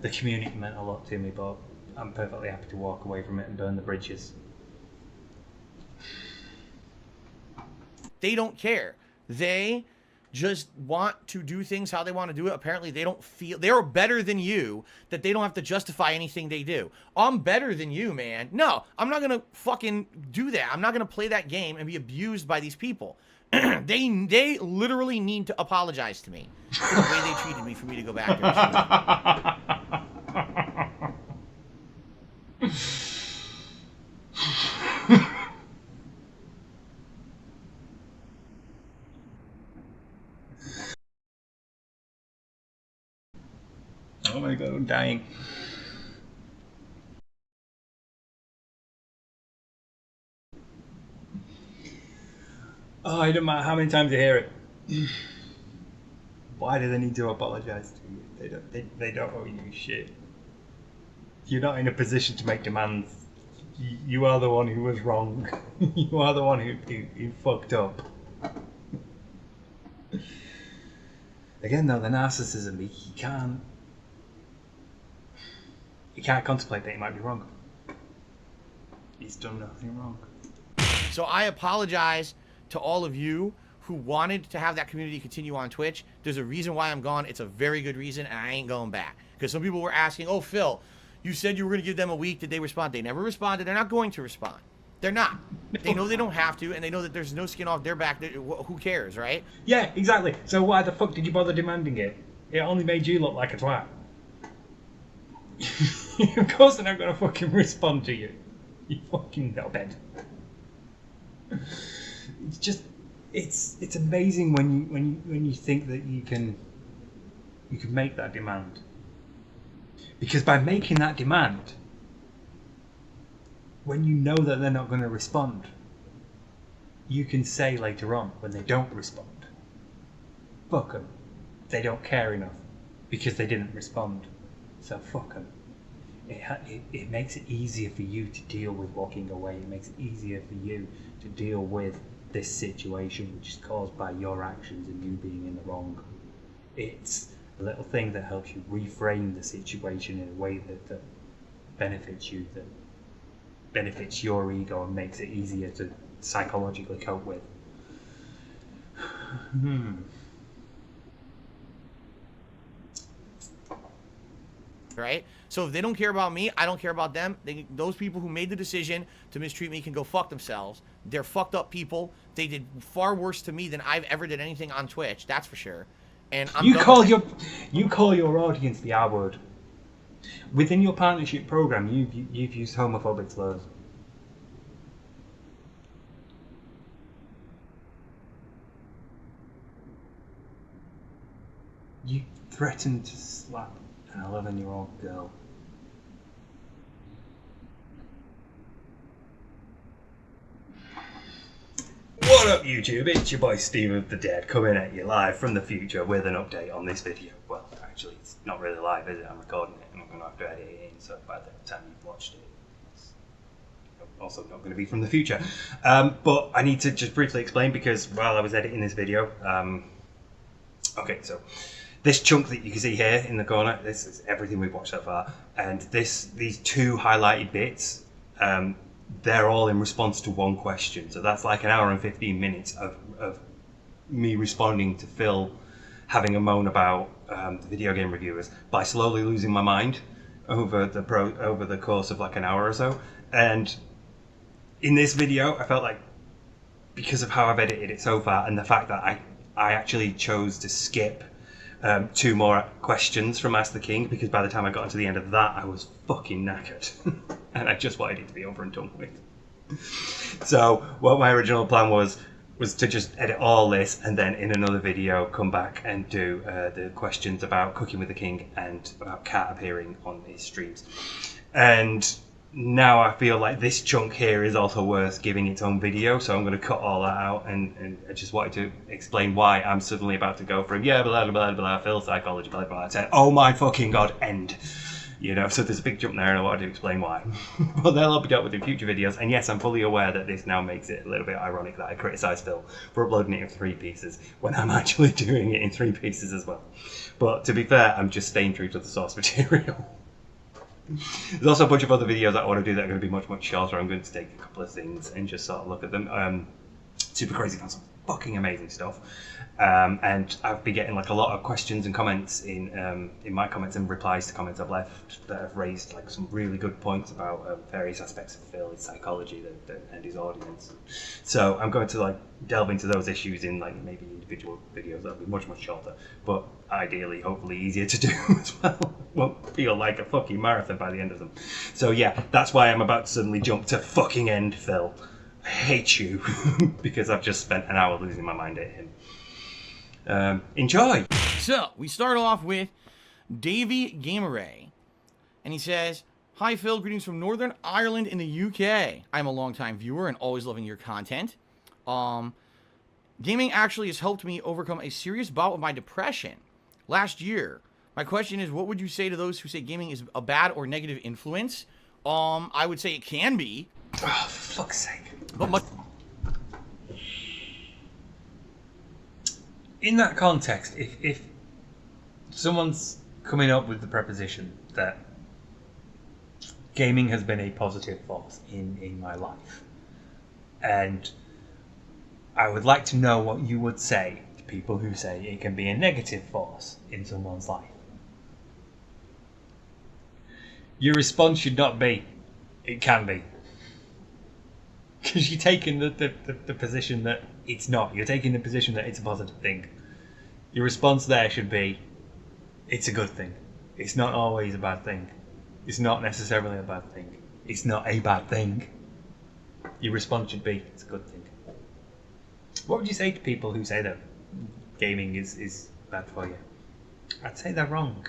The community meant a lot to me, but I'm perfectly happy to walk away from it and burn the bridges. They don't care. They just want to do things how they want to do it. Apparently, they don't feel they're better than you, that they don't have to justify anything they do. I'm better than you, man. No, I'm not going to fucking do that. I'm not going to play that game and be abused by these people. They literally need to apologize to me for the way they treated me for me to go back there. Oh my god, I'm dying. Oh, it doesn't matter how many times you hear it. Why do they need to apologise to you? They don't owe you shit. You're not in a position to make demands. You are the one who was wrong. You are the one who fucked up. Again though, the narcissism, he can't contemplate that he might be wrong. He's done nothing wrong. So I apologize to all of you who wanted to have that community continue on Twitch. There's a reason why I'm gone. It's a very good reason, and I ain't going back. Because some people were asking, oh, Phil, you said you were going to give them a week. Did they respond? They never responded. They're not going to respond. They're not. They know they don't have to, and they know that there's no skin off their back. Who cares, right? Yeah, exactly. So why the fuck did you bother demanding it? It only made you look like a twat. Of course they're not going to fucking respond to you. You fucking knobhead. It's just, it's amazing when you think that you can make that demand. Because by making that demand, when you know that they're not going to respond, you can say later on when they don't respond, fuck them. They don't care enough because they didn't respond. So fuck them. It makes it easier for you to deal with walking away. It makes it easier for you to deal with this situation which is caused by your actions and you being in the wrong. It's a little thing that helps you reframe the situation in a way that benefits you, that benefits your ego and makes it easier to psychologically cope with. Right? So if they don't care about me, I don't care about them. Those people who made the decision to mistreat me can go fuck themselves. They're fucked up people. They did far worse to me than I've ever did anything on Twitch. That's for sure. And you call your audience the R word. Within your partnership program, you've used homophobic slurs. threatened to slap an 11-year-old girl. What up, YouTube? It's your boy Steve of the Dead coming at you live from the future with an update on this video. Well, actually, it's not really live, is it? I'm recording it and I'm going to have to edit it in, so by the time you've watched it, it's also not going to be from the future. But I need to just briefly explain because while I was editing this video, okay, so this chunk that you can see here in the corner, this is everything we've watched so far, and these two highlighted bits, they're all in response to one question. So that's like an hour and 15 minutes of me responding to Phil having a moan about the video game reviewers by slowly losing my mind over the course of like an hour or so. And in this video, I felt like, because of how I've edited it so far and the fact that I actually chose to skip 2 more questions from Ask the King, because by the time I got to the end of that, I was fucking knackered. And I just wanted it to be over and done with. So what my original plan was to just edit all this and then in another video come back and do the questions about Cooking with the King and about Cat appearing on his streams. And now I feel like this chunk here is also worth giving its own video, so I'm going to cut all that out, and I just wanted to explain why I'm suddenly about to go from blah blah blah blah Phil psychology blah blah. I said, oh my fucking god, end. You know, so there's a big jump there and I wanted to explain why. But they'll all be dealt with in future videos, and yes, I'm fully aware that this now makes it a little bit ironic that I criticise Phil for uploading it in 3 pieces when I'm actually doing it in 3 pieces as well. But to be fair, I'm just staying true to the source material. There's also a bunch of other videos that I want to do that are going to be much, much shorter. I'm going to take a couple of things and just sort of look at them. Super Crazy found some fucking amazing stuff. And I've been getting like a lot of questions and comments in my comments and replies to comments I've left that have raised like some really good points about various aspects of Phil, his psychology and his audience. So I'm going to like delve into those issues in like maybe individual videos that'll be much, much shorter, but ideally, hopefully easier to do as well. Won't feel like a fucking marathon by the end of them. So yeah, that's why I'm about to suddenly jump to fucking end Phil. I hate you because I've just spent an hour losing my mind at him. Enjoy! So, we start off with Davey Gameray, and he says, hi Phil, greetings from Northern Ireland in the UK. I'm a longtime viewer and always loving your content. Gaming actually has helped me overcome a serious bout of my depression last year. My question is, what would you say to those who say gaming is a bad or negative influence? I would say it can be. Oh, for fuck's sake. But in that context, if someone's coming up with the proposition that gaming has been a positive force in my life, and I would like to know what you would say to people who say it can be a negative force in someone's life. Your response should not be, it can be. Because you're taking the position that it's not. You're taking the position that it's a positive thing. Your response there should be, it's a good thing. It's not always a bad thing. It's not necessarily a bad thing. It's not a bad thing. Your response should be, it's a good thing. What would you say to people who say that gaming is bad for you? I'd say they're wrong.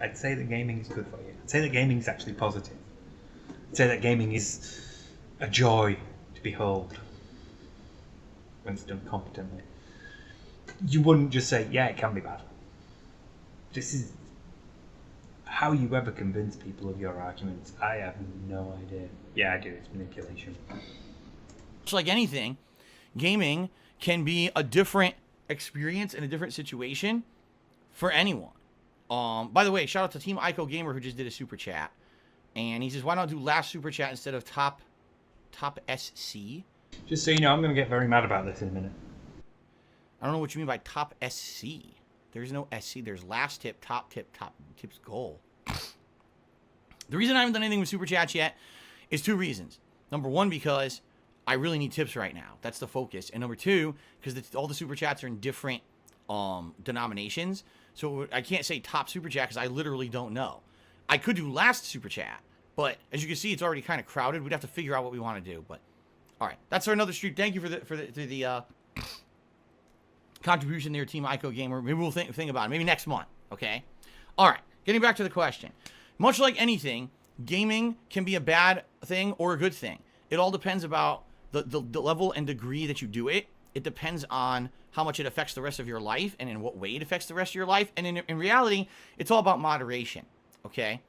I'd say that gaming is good for you. I'd say that gaming is actually positive. I'd say that gaming is a joy to behold when it's done competently. You wouldn't just say, yeah, it can be bad. This is how you ever convince people of your arguments. I have no idea. Yeah, I do. It's manipulation. Just like anything, gaming can be a different experience in a different situation for anyone. By the way, shout out to Team Ico Gamer who just did a super chat. And he says, why not do last super chat instead of top SC? Just so you know, I'm going to get very mad about this in a minute. I don't know what you mean by top SC. There's no SC. There's last tip, top tip's goal. The reason I haven't done anything with super chats yet is 2 reasons. Number 1, because I really need tips right now. That's the focus. And number 2, because all the super chats are in different denominations. So I can't say top super chat because I literally don't know. I could do last super chat, but as you can see, it's already kind of crowded. We'd have to figure out what we want to do. But all right, that's for another stream. Thank you for the contribution there, Team Ico Gamer. Maybe we'll think about it. Maybe next month. Okay? All right, getting back to the question. Much like anything, gaming can be a bad thing or a good thing. It all depends about the level and degree that you do it. It depends on how much it affects the rest of your life and in what way it affects the rest of your life. And in reality, it's all about moderation, okay?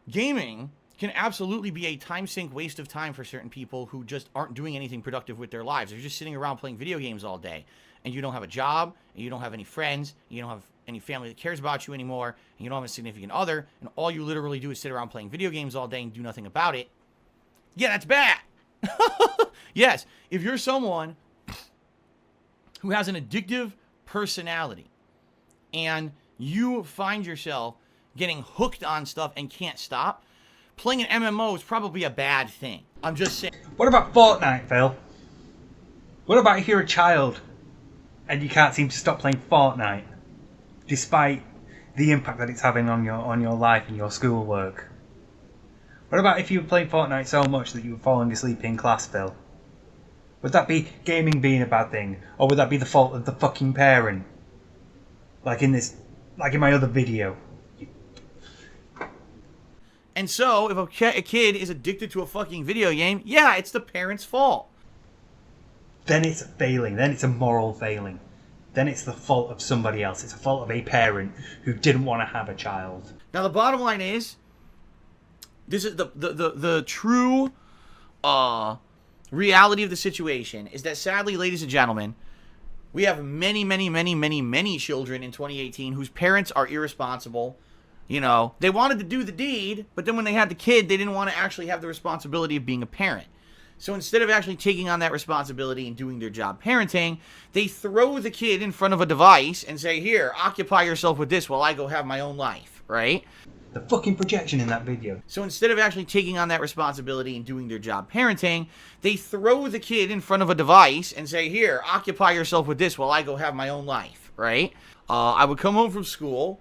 Gaming can absolutely be a time sink waste of time for certain people who just aren't doing anything productive with their lives. They're just sitting around playing video games all day, and you don't have a job, and you don't have any friends, and you don't have any family that cares about you anymore, and you don't have a significant other, and all you literally do is sit around playing video games all day and do nothing about it. Yeah, that's bad. Yes, if you're someone who has an addictive personality and you find yourself getting hooked on stuff and can't stop, playing an MMO is probably a bad thing. I'm just saying. What about Fortnite, Phil? What about if you're a child and you can't seem to stop playing Fortnite, despite the impact that it's having on your life and your schoolwork? What about if you were playing Fortnite so much that you were falling asleep in class, Phil? Would that be gaming being a bad thing, or would that be the fault of the fucking parent? Like in my other video. And so, if a kid is addicted to a fucking video game, yeah, it's the parent's fault. Then it's a failing. Then it's a moral failing. Then it's the fault of somebody else. It's the fault of a parent who didn't want to have a child. Now, the bottom line is, this is the true reality of the situation is that, sadly, ladies and gentlemen, we have many children in 2018 whose parents are irresponsible. You know, they wanted to do the deed, but then when they had the kid, they didn't want to actually have the responsibility of being a parent. So instead of actually taking on that responsibility and doing their job parenting, they throw the kid in front of a device and say, here, occupy yourself with this while I go have my own life, right? The fucking projection in that video. So instead of actually taking on that responsibility and doing their job parenting, they throw the kid in front of a device and say, here, occupy yourself with this while I go have my own life, right? I would come home from school.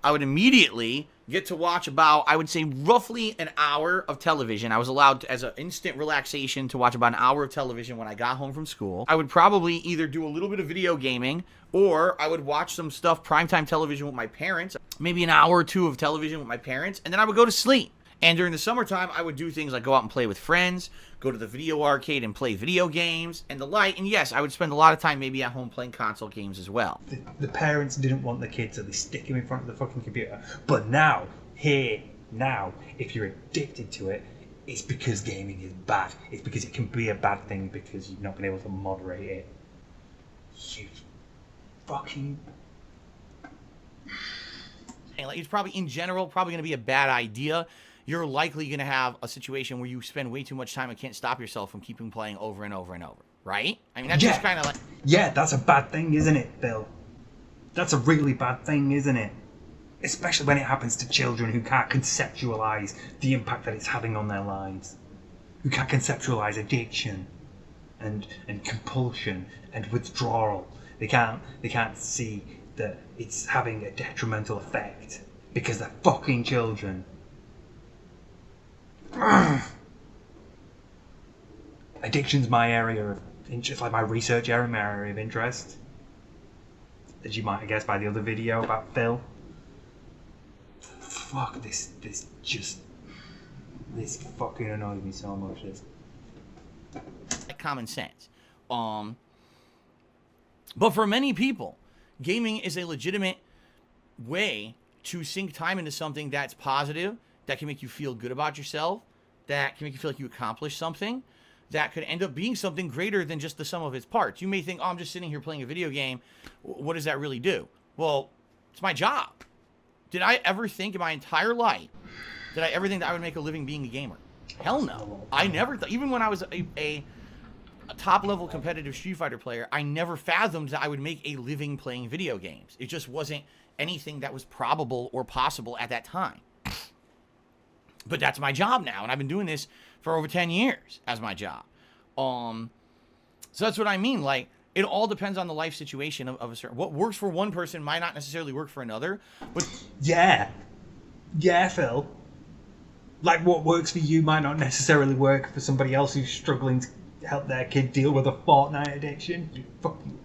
I would immediately get to watch about, I would say, roughly an hour of television. I was allowed, as an instant relaxation, to watch about an hour of television when I got home from school. I would probably either do a little bit of video gaming, or I would watch some stuff, primetime television with my parents, maybe an hour or two of television with my parents, and then I would go to sleep. And during the summertime, I would do things like go out and play with friends, go to the video arcade and play video games, and the like. And yes, I would spend a lot of time maybe at home playing console games as well. The parents didn't want the kids, so they stick them in front of the fucking computer. But now, if you're addicted to it, it's because gaming is bad. It's because it can be a bad thing because you've not been able to moderate it. You fucking... Like, it's probably, in general, probably going to be a bad idea. You're likely going to have a situation where you spend way too much time and can't stop yourself from keeping playing over and over and over, right? I mean, that's just kind of like... Yeah, that's a bad thing, isn't it, Bill? That's a really bad thing, isn't it? Especially when it happens to children who can't conceptualise the impact that it's having on their lives. Who can't conceptualise addiction and compulsion and withdrawal. They can't see that it's having a detrimental effect because they're fucking children. Addiction's my area of interest, like my research area, my area of interest. As you might have guessed by the other video about Phil. Fuck, this fucking annoys me so much. Common sense. But for many people, gaming is a legitimate way to sink time into something that's positive, that can make you feel good about yourself, that can make you feel like you accomplished something, that could end up being something greater than just the sum of its parts. You may think, oh, I'm just sitting here playing a video game. What does that really do? Well, it's my job. Did I ever think in my entire life, did I ever think that I would make a living being a gamer? Hell no. I never thought, even when I was a top-level competitive Street Fighter player, I never fathomed that I would make a living playing video games. It just wasn't anything that was probable or possible at that time. But that's my job now, and I've been doing this for over 10 years as my job. So that's what I mean. Like, it all depends on the life situation of a certain... What works for one person might not necessarily work for another, but... Yeah, Phil. Like, what works for you might not necessarily work for somebody else who's struggling to help their kid deal with a Fortnite addiction. You fucking...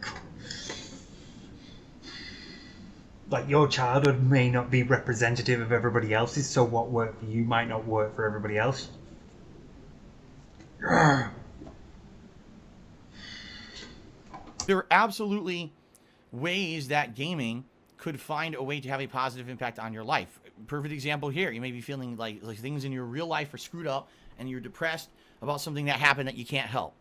like your childhood may not be representative of everybody else's, so what worked for you might not work for everybody else. There are absolutely ways that gaming could find a way to have a positive impact on your life. Perfect example here. You may be feeling like things in your real life are screwed up and you're depressed about something that happened that you can't help.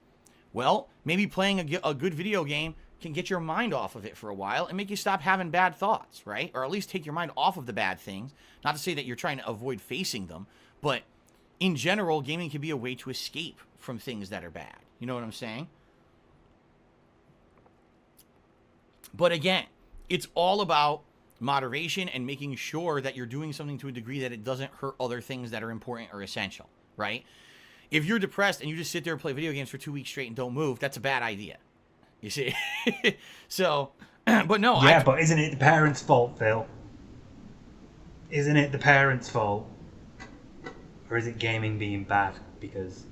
Well, maybe playing a good video game can get your mind off of it for a while and make you stop having bad thoughts, right? Or at least take your mind off of the bad things. Not to say that you're trying to avoid facing them, but in general, gaming can be a way to escape from things that are bad. You know what I'm saying? But again, it's all about moderation and making sure that you're doing something to a degree that it doesn't hurt other things that are important or essential, right? If you're depressed and you just sit there and play video games for 2 weeks straight and don't move, that's a bad idea. You see? So, but no. Yeah, but isn't it the parents' fault, Phil? Isn't it the parents' fault? Or is it gaming being bad? Because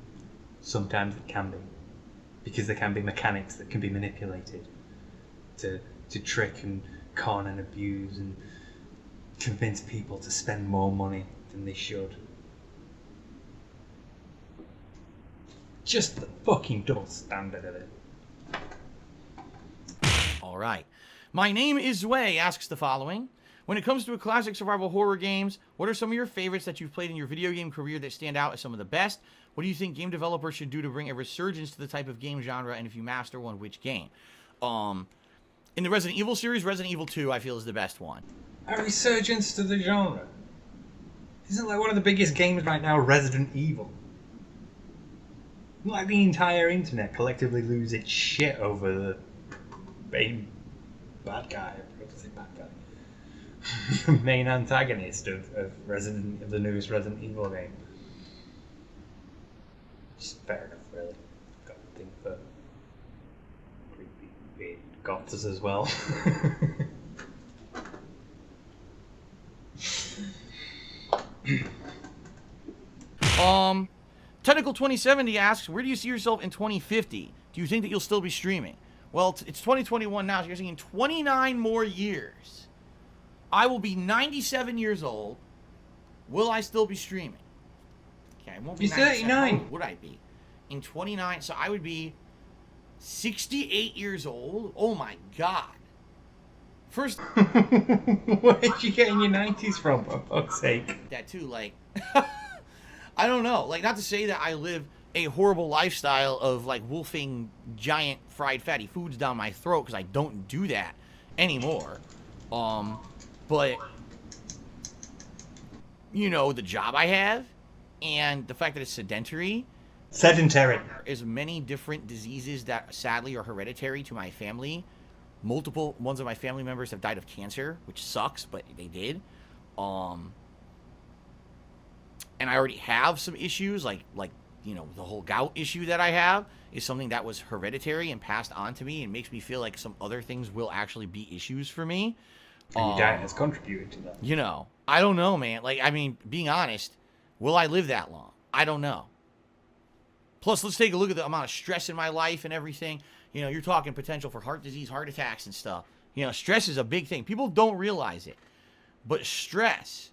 sometimes it can be. Because there can be mechanics that can be manipulated to trick and con and abuse and convince people to spend more money than they should. Just the fucking double standard of it. All right. My name is Zway asks the following. When it comes to a classic survival horror games, what are some of your favorites that you've played in your video game career that stand out as some of the best? What do you think game developers should do to bring a resurgence to the type of game genre? And if you master one, which game? In the Resident Evil series, Resident Evil 2, I feel, is the best one. A resurgence to the genre? Isn't like one of the biggest games right now Resident Evil? Like the entire internet collectively lose its shit over the main bad guy. Main antagonist of the newest Resident Evil game. Just fair enough, really. Got a thing for creepy weird goths as well. Technical 2070 asks, where do you see yourself in 2050? Do you think that you'll still be streaming? Well, it's 2021 now, so you're saying in 29 more years, I will be 97 years old. Will I still be streaming? Okay, I won't be 39. How old would I be? In 29, so I would be 68 years old. Oh my god. First, where did you get in your 90s from, for fuck's sake? That too, like, I don't know. Like, not to say that I live a horrible lifestyle of, like, wolfing giant fried fatty foods down my throat, because I don't do that anymore. But, you know, the job I have, and the fact that it's sedentary. Sedentary. There's many different diseases that sadly are hereditary to my family. Multiple ones of my family members have died of cancer, which sucks, but they did. And I already have some issues, like you know, the whole gout issue that I have is something that was hereditary and passed on to me, and makes me feel like some other things will actually be issues for me. And your diet has contributed to that. You know, I don't know, man. Like, I mean, being honest, will I live that long? I don't know. Plus, let's take a look at the amount of stress in my life and everything. You know, you're talking potential for heart disease, heart attacks and stuff. You know, stress is a big thing. People don't realize it. But stress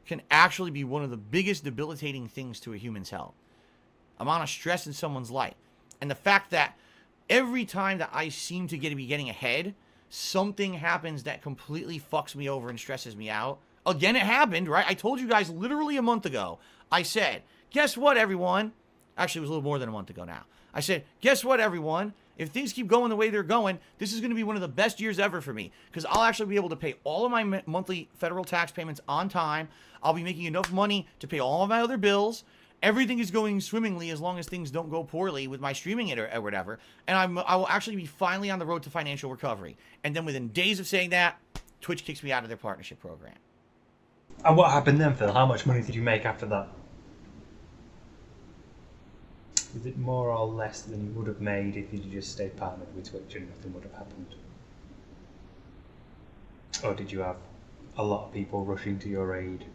can actually be one of the biggest debilitating things to a human's health. Amount of stress in someone's life. And the fact that every time that I seem to be getting ahead, something happens that completely fucks me over and stresses me out. Again, it happened, right? I told you guys literally a month ago. I said, guess what, everyone? Actually, it was a little more than a month ago now. I said, guess what, everyone? If things keep going the way they're going, this is going to be one of the best years ever for me. Because I'll actually be able to pay all of my monthly federal tax payments on time. I'll be making enough money to pay all of my other bills. Everything is going swimmingly as long as things don't go poorly with my streaming it or whatever. And I will actually be finally on the road to financial recovery. And then within days of saying that, Twitch kicks me out of their partnership program. And what happened then, Phil? How much money did you make after that? Is it more or less than you would have made if you'd just stayed partnered with Twitch and nothing would have happened? Or did you have a lot of people rushing to your aid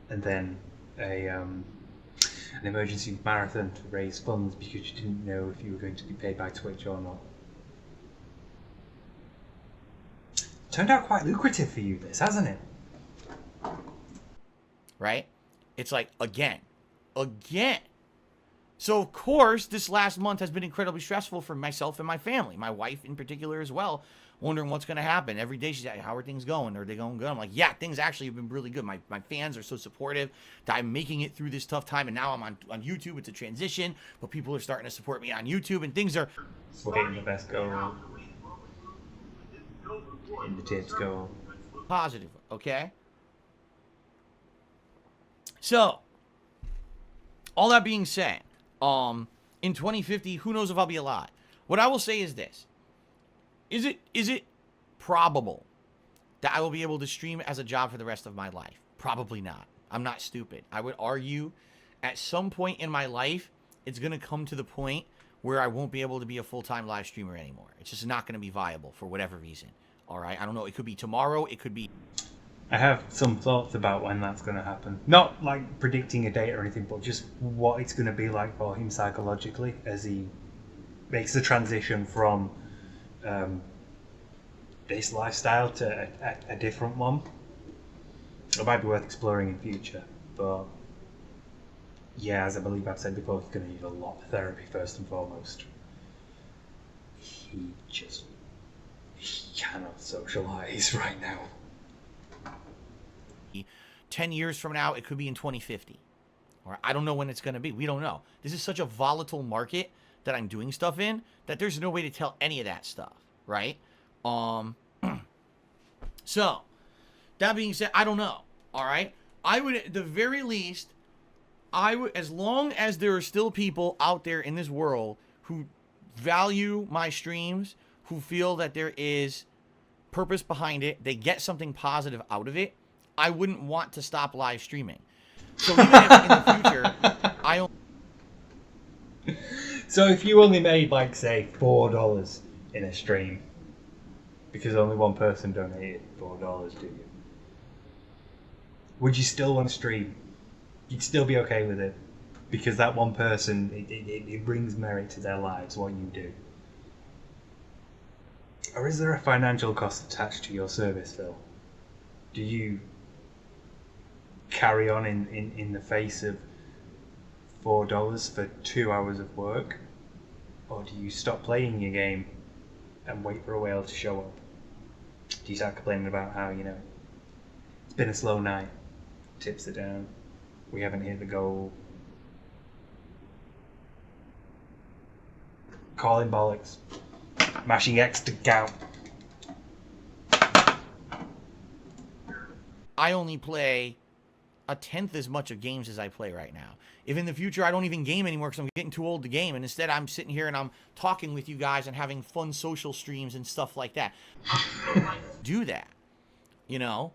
and then an emergency marathon to raise funds because you didn't know if you were going to be paid by Twitch or not? turned out quite lucrative for you, this, hasn't it? Right? It's like, again. So, of course, this last month has been incredibly stressful for myself and my family. My wife in particular as well, wondering what's going to happen. Every day she's like, how are things going? Are they going good? I'm like, yeah, things actually have been really good. My fans are so supportive that I'm making it through this tough time. And now I'm on YouTube. It's a transition, but people are starting to support me on YouTube. And things are... We're hitting the best goal. Hitting the tips goal. Positive, okay? So, all that being said, in 2050, who knows if I'll be alive? What I will say is this. Is it probable that I will be able to stream as a job for the rest of my life? Probably not. I'm not stupid. I would argue at some point in my life, it's going to come to the point where I won't be able to be a full-time live streamer anymore. It's just not going to be viable for whatever reason. All right? I don't know. It could be tomorrow. It could be... I have some thoughts about when that's going to happen. Not like predicting a date or anything, but just what it's going to be like for him psychologically as he makes the transition from this lifestyle to a different one. It might be worth exploring in future, but yeah, as I believe I've said before, he's going to need a lot of therapy first and foremost. He cannot socialise right now. 10 years from now, it could be in 2050. Or I don't know when it's going to be. We don't know. This is such a volatile market that I'm doing stuff in that there's no way to tell any of that stuff, right? So, that being said, I don't know, all right? I would, at the very least, as long as there are still people out there in this world who value my streams, who feel that there is purpose behind it, they get something positive out of it, I wouldn't want to stop live streaming. So even if in the future, So if you only made, like, say, $4 in a stream, because only one person donated $4 to you, would you still want to stream? You'd still be okay with it, because that one person, it brings merit to their lives, what you do. Or is there a financial cost attached to your service, Phil? Do you carry on in the face of $4 for 2 hours of work? Or do you stop playing your game and wait for a whale to show up? Do you start complaining about how, you know, it's been a slow night, tips are down, we haven't hit the goal? Calling bollocks. Mashing X to count. I only play a tenth as much of games as I play right now. If in the future I don't even game anymore because I'm getting too old to game, and instead I'm sitting here and I'm talking with you guys and having fun social streams and stuff like that. Do that. You know?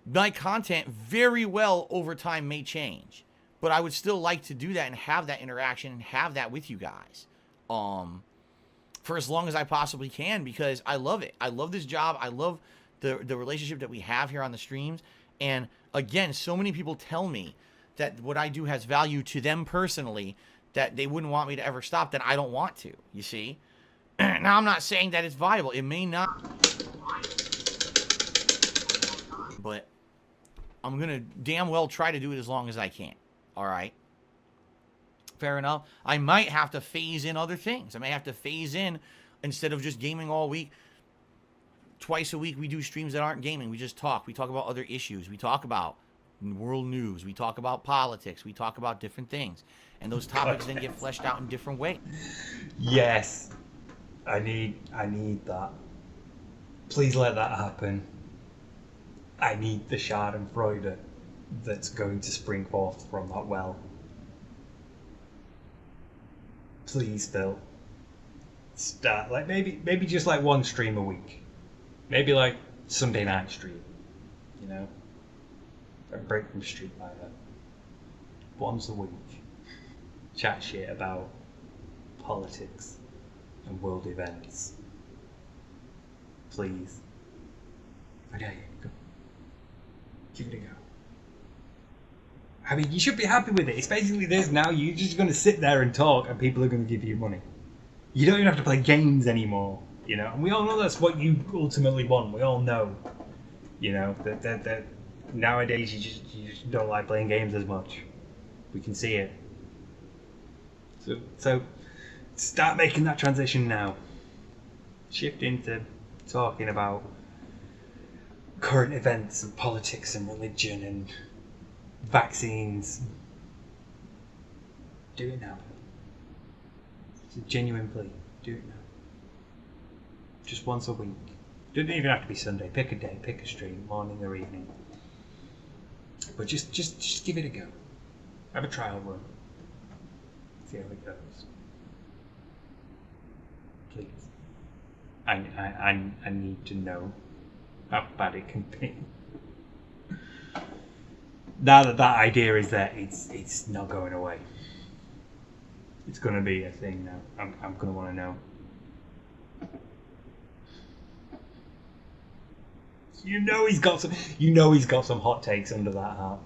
My content very well over time may change. But I would still like to do that and have that interaction and have that with you guys. For as long as I possibly can, because I love it. I love this job. I love the relationship that we have here on the streams. And again, so many people tell me that what I do has value to them personally, that they wouldn't want me to ever stop, that I don't want to, you see? Now, I'm not saying that it's viable. It may not. But I'm going to damn well try to do it as long as I can. All right? Fair enough. I might have to phase in other things. I may have to phase in, instead of just gaming all week, twice a week we do streams that aren't gaming. We just talk. We talk about other issues. We talk about world news. We talk about politics. We talk about different things. And those topics then get fleshed out in different ways. Yes. I need that. Please let that happen. I need the schadenfreude that's going to spring forth from that well. Please, Phil. Start, like, maybe just like one stream a week. Maybe like Sunday night stream, you know? A break from Street Fighter. Once a week. Chat shit about politics and world events. Please. I dare you. Go. Give it a go. I mean, you should be happy with it. It's basically this now. You're just going to sit there and talk and people are going to give you money. You don't even have to play games anymore. You know, and we all know that's what you ultimately want. We all know, you know, that nowadays you just don't like playing games as much. We can see it. So start making that transition now. Shift into talking about current events and politics and religion and vaccines. Do it now. It's a genuine plea. Do it now. Just once a week. Doesn't even have to be Sunday. Pick a day, pick a stream, morning or evening. But just give it a go. Have a trial run. See how it goes. Please. I need to know how bad it can be. Now that idea is there, it's not going away. It's going to be a thing now. I'm going to want to know. You know he's got some hot takes under that hat.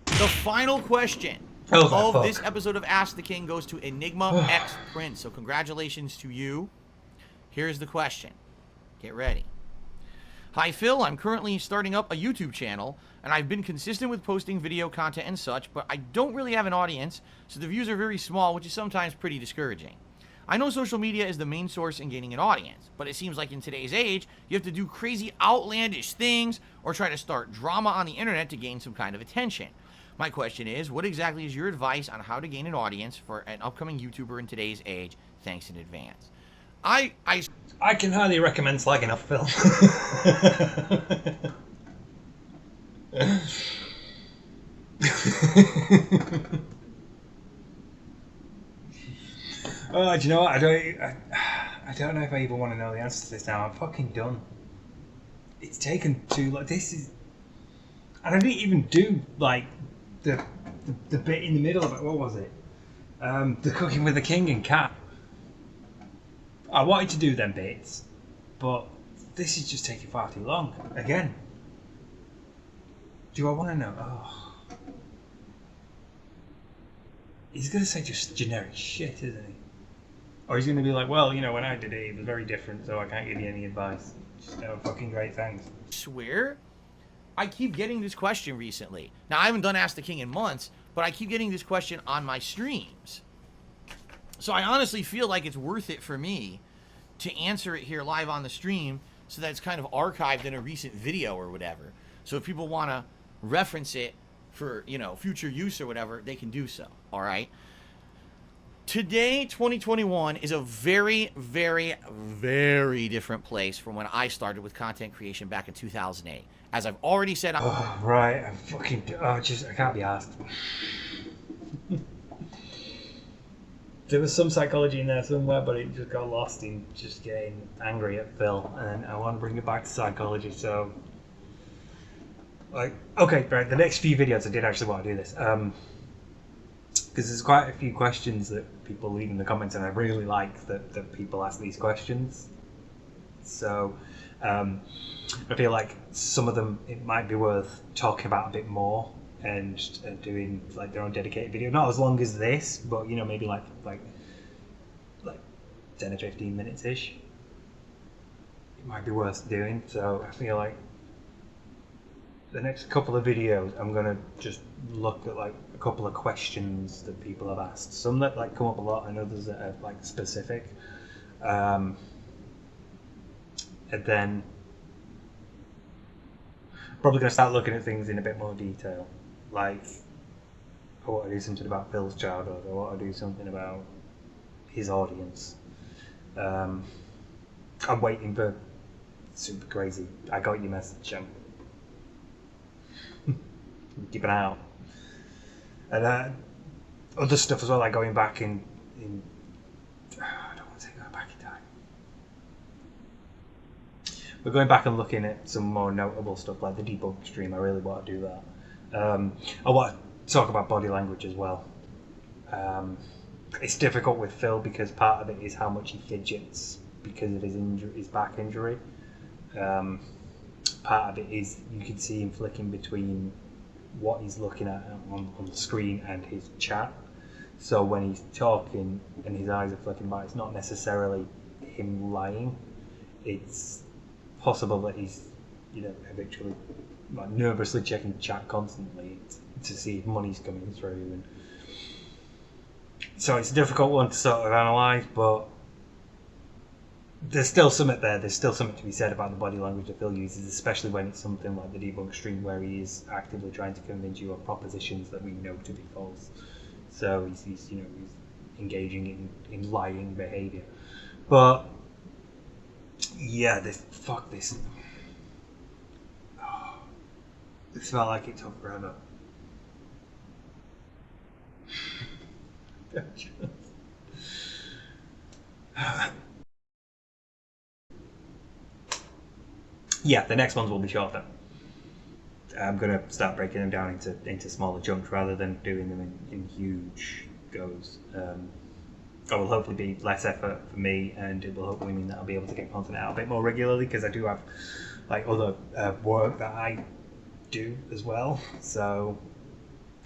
The final question of this episode of Ask the King goes to Enigma X Prince. So congratulations to you. Here's the question. Get ready. Hi Phil, I'm currently starting up a YouTube channel, and I've been consistent with posting video content and such, but I don't really have an audience, so the views are very small, which is sometimes pretty discouraging. I know social media is the main source in gaining an audience, but it seems like in today's age, you have to do crazy outlandish things or try to start drama on the internet to gain some kind of attention. My question is, what exactly is your advice on how to gain an audience for an upcoming YouTuber in today's age? Thanks in advance. I can highly recommend slagging off Phil. Oh, do you know what? I don't know if I even want to know the answer to this now. I'm fucking done. It's taken too long. This is, and I didn't even do like the bit in the middle of it. What was it? The cooking with the king and cat. I wanted to do them bits, but this is just taking far too long. Again. Do I want to know? Oh. He's going to say just generic shit, isn't he? Or he's going to be like, well, you know, when I did it, it was very different, so I can't give you any advice. Just fucking great, thanks. Swear, I keep getting this question recently. Now, I haven't done Ask the King in months, but I keep getting this question on my streams. So I honestly feel like it's worth it for me to answer it here live on the stream so that it's kind of archived in a recent video or whatever. So if people want to reference it for, you know, future use or whatever, they can do so. All right. Today, 2021 is a very, very, very different place from when I started with content creation back in 2008. As I've already said, oh, right. I can't be asked. There was some psychology in there somewhere, but it just got lost in just getting angry at Phil, and I want to bring it back to psychology. So, like, okay, right. The next few videos, I did actually want to do this, because there's quite a few questions that people leave in the comments, and I really like that people ask these questions. So, I feel like some of them it might be worth talking about a bit more. And doing like their own dedicated video, not as long as this, but you know, maybe like 10 or 15 minutes ish. It might be worth doing. So I feel like the next couple of videos, I'm gonna just look at like a couple of questions that people have asked. Some that like come up a lot, and others that are like specific. And then probably gonna start looking at things in a bit more detail. Like, I want to do something about Phil's childhood. I want to do something about his audience. I'm waiting for super crazy. I got your message. Keep an eye out. And other stuff as well, like going back in I don't want to say going back in time. We're going back and looking at some more notable stuff, like the debunk stream. I really want to do that. I want to talk about body language as well. It's difficult with Phil because part of it is how much he fidgets because of his back injury. Part of it is you can see him flicking between what he's looking at on the screen and his chat. So when he's talking and his eyes are flicking by, it's not necessarily him lying. It's possible that he's, habitually, like, nervously checking chat constantly to see if money's coming through. And so it's a difficult one to sort of analyse, but there's still something there. There's still something to be said about the body language that Phil uses, especially when it's something like the debunk stream where he is actively trying to convince you of propositions that we know to be false. So he's engaging in lying behaviour. But yeah, this felt like it took forever. Yeah, the next ones will be shorter. I'm going to start breaking them down into smaller chunks rather than doing them in huge goes. It will hopefully be less effort for me, and it will hopefully mean that I'll be able to get content out a bit more regularly, because I do have like other work that I do as well, so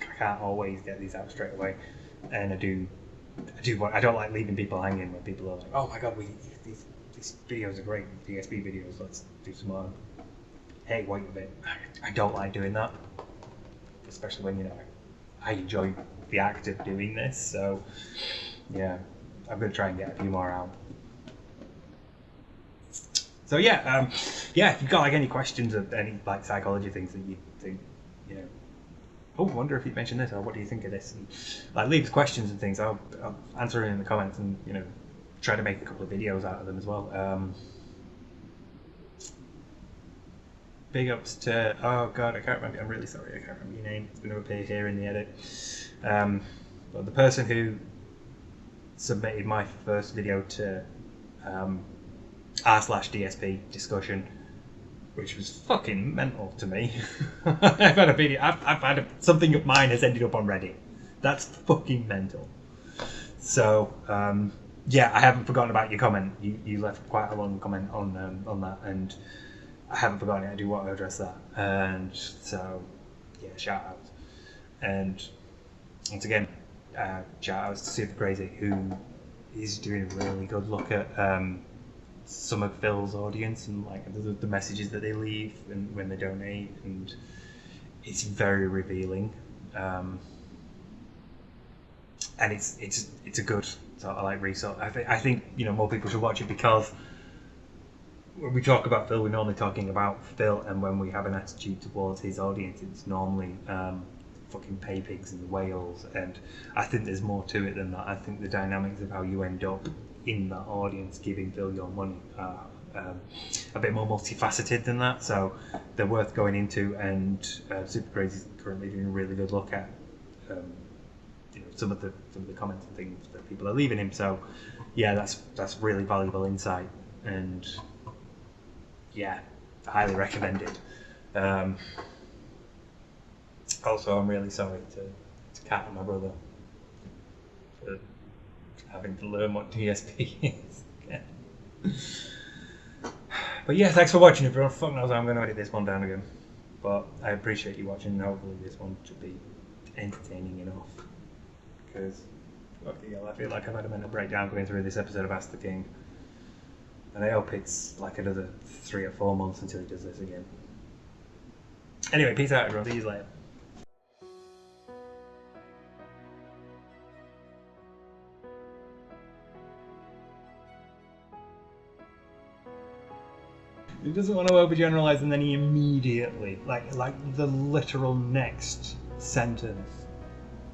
I can't always get these out straight away. And I don't like leaving people hanging when people are like, oh my god, these videos are great, DSP videos, let's do some more. Hey, wait a bit. I don't like doing that, especially when I enjoy the act of doing this. So yeah, I'm gonna try and get a few more out. So yeah, if you've got like any questions or any like psychology things that you think, oh, I wonder if you'd mention this, or what do you think of this? And like, leave us questions and things. I'll answer it in the comments, and try to make a couple of videos out of them as well. Big ups to, oh god, I can't remember. I'm really sorry, I can't remember your name. It's going to appear here in the edit. But the person who submitted my first video to r/DSP discussion, which was fucking mental to me. I've had a video. I've had something of mine has ended up on Reddit. That's fucking mental. So yeah, I haven't forgotten about your comment. You left quite a long comment on that, and I haven't forgotten it. I do want to address that. And so yeah, shout out. And once again, shout outs to Super Crazy, who is doing a really good look at some of Phil's audience and like the messages that they leave and when they donate, and it's very revealing. And it's a good sort of like resource. I think more people should watch it, because when we talk about Phil, we're normally talking about Phil, and when we have an attitude towards his audience, it's normally fucking pay pigs and the whales. And I think there's more to it than that. I think the dynamics of how you end up in that audience giving Phil your money are a bit more multifaceted than that. So they're worth going into, and Super Crazy is currently doing a really good look at some of the comments and things that people are leaving him. So yeah, that's really valuable insight, and yeah, I highly recommend it. Also, I'm really sorry to Kat and my brother for having to learn what DSP is. But yeah, thanks for watching, everyone. Fuck knows I'm going to edit this one down again. But I appreciate you watching, and hopefully this one should be entertaining enough. Because I feel like I've had a mental breakdown going through this episode of Ask the King. And I hope it's like another 3 or 4 months until he does this again. Anyway, peace out, everyone. See you later. He doesn't want to overgeneralize, and then he immediately, like the literal next sentence,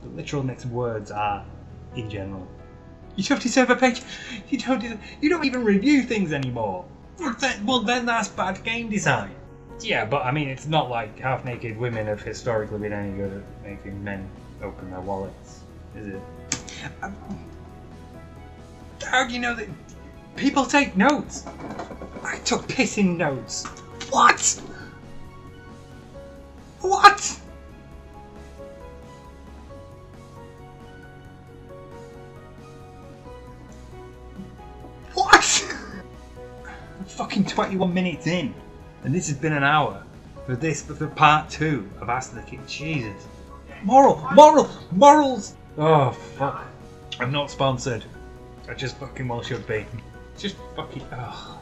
the literal next words are, in general. You don't deserve a page. You don't even review things anymore. Well, then that's bad game design. Yeah, but I mean, it's not like half-naked women have historically been any good at making men open their wallets, is it? How do you know that people take notes? I took pissing notes. What? What? What? I'm fucking 21 minutes in, and this has been an hour for part 2 of Ask the King. Jesus. Morals. Oh, fuck. I'm not sponsored. I just fucking well should be. Just fucking... Oh,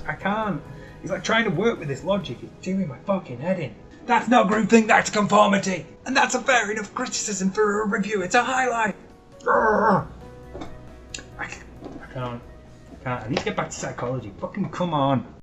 I can't. It's like trying to work with this logic. It's doing my fucking head in. That's not groupthink, that's conformity. And that's a fair enough criticism for a review. It's a highlight. I can't. I need to get back to psychology. Fucking come on.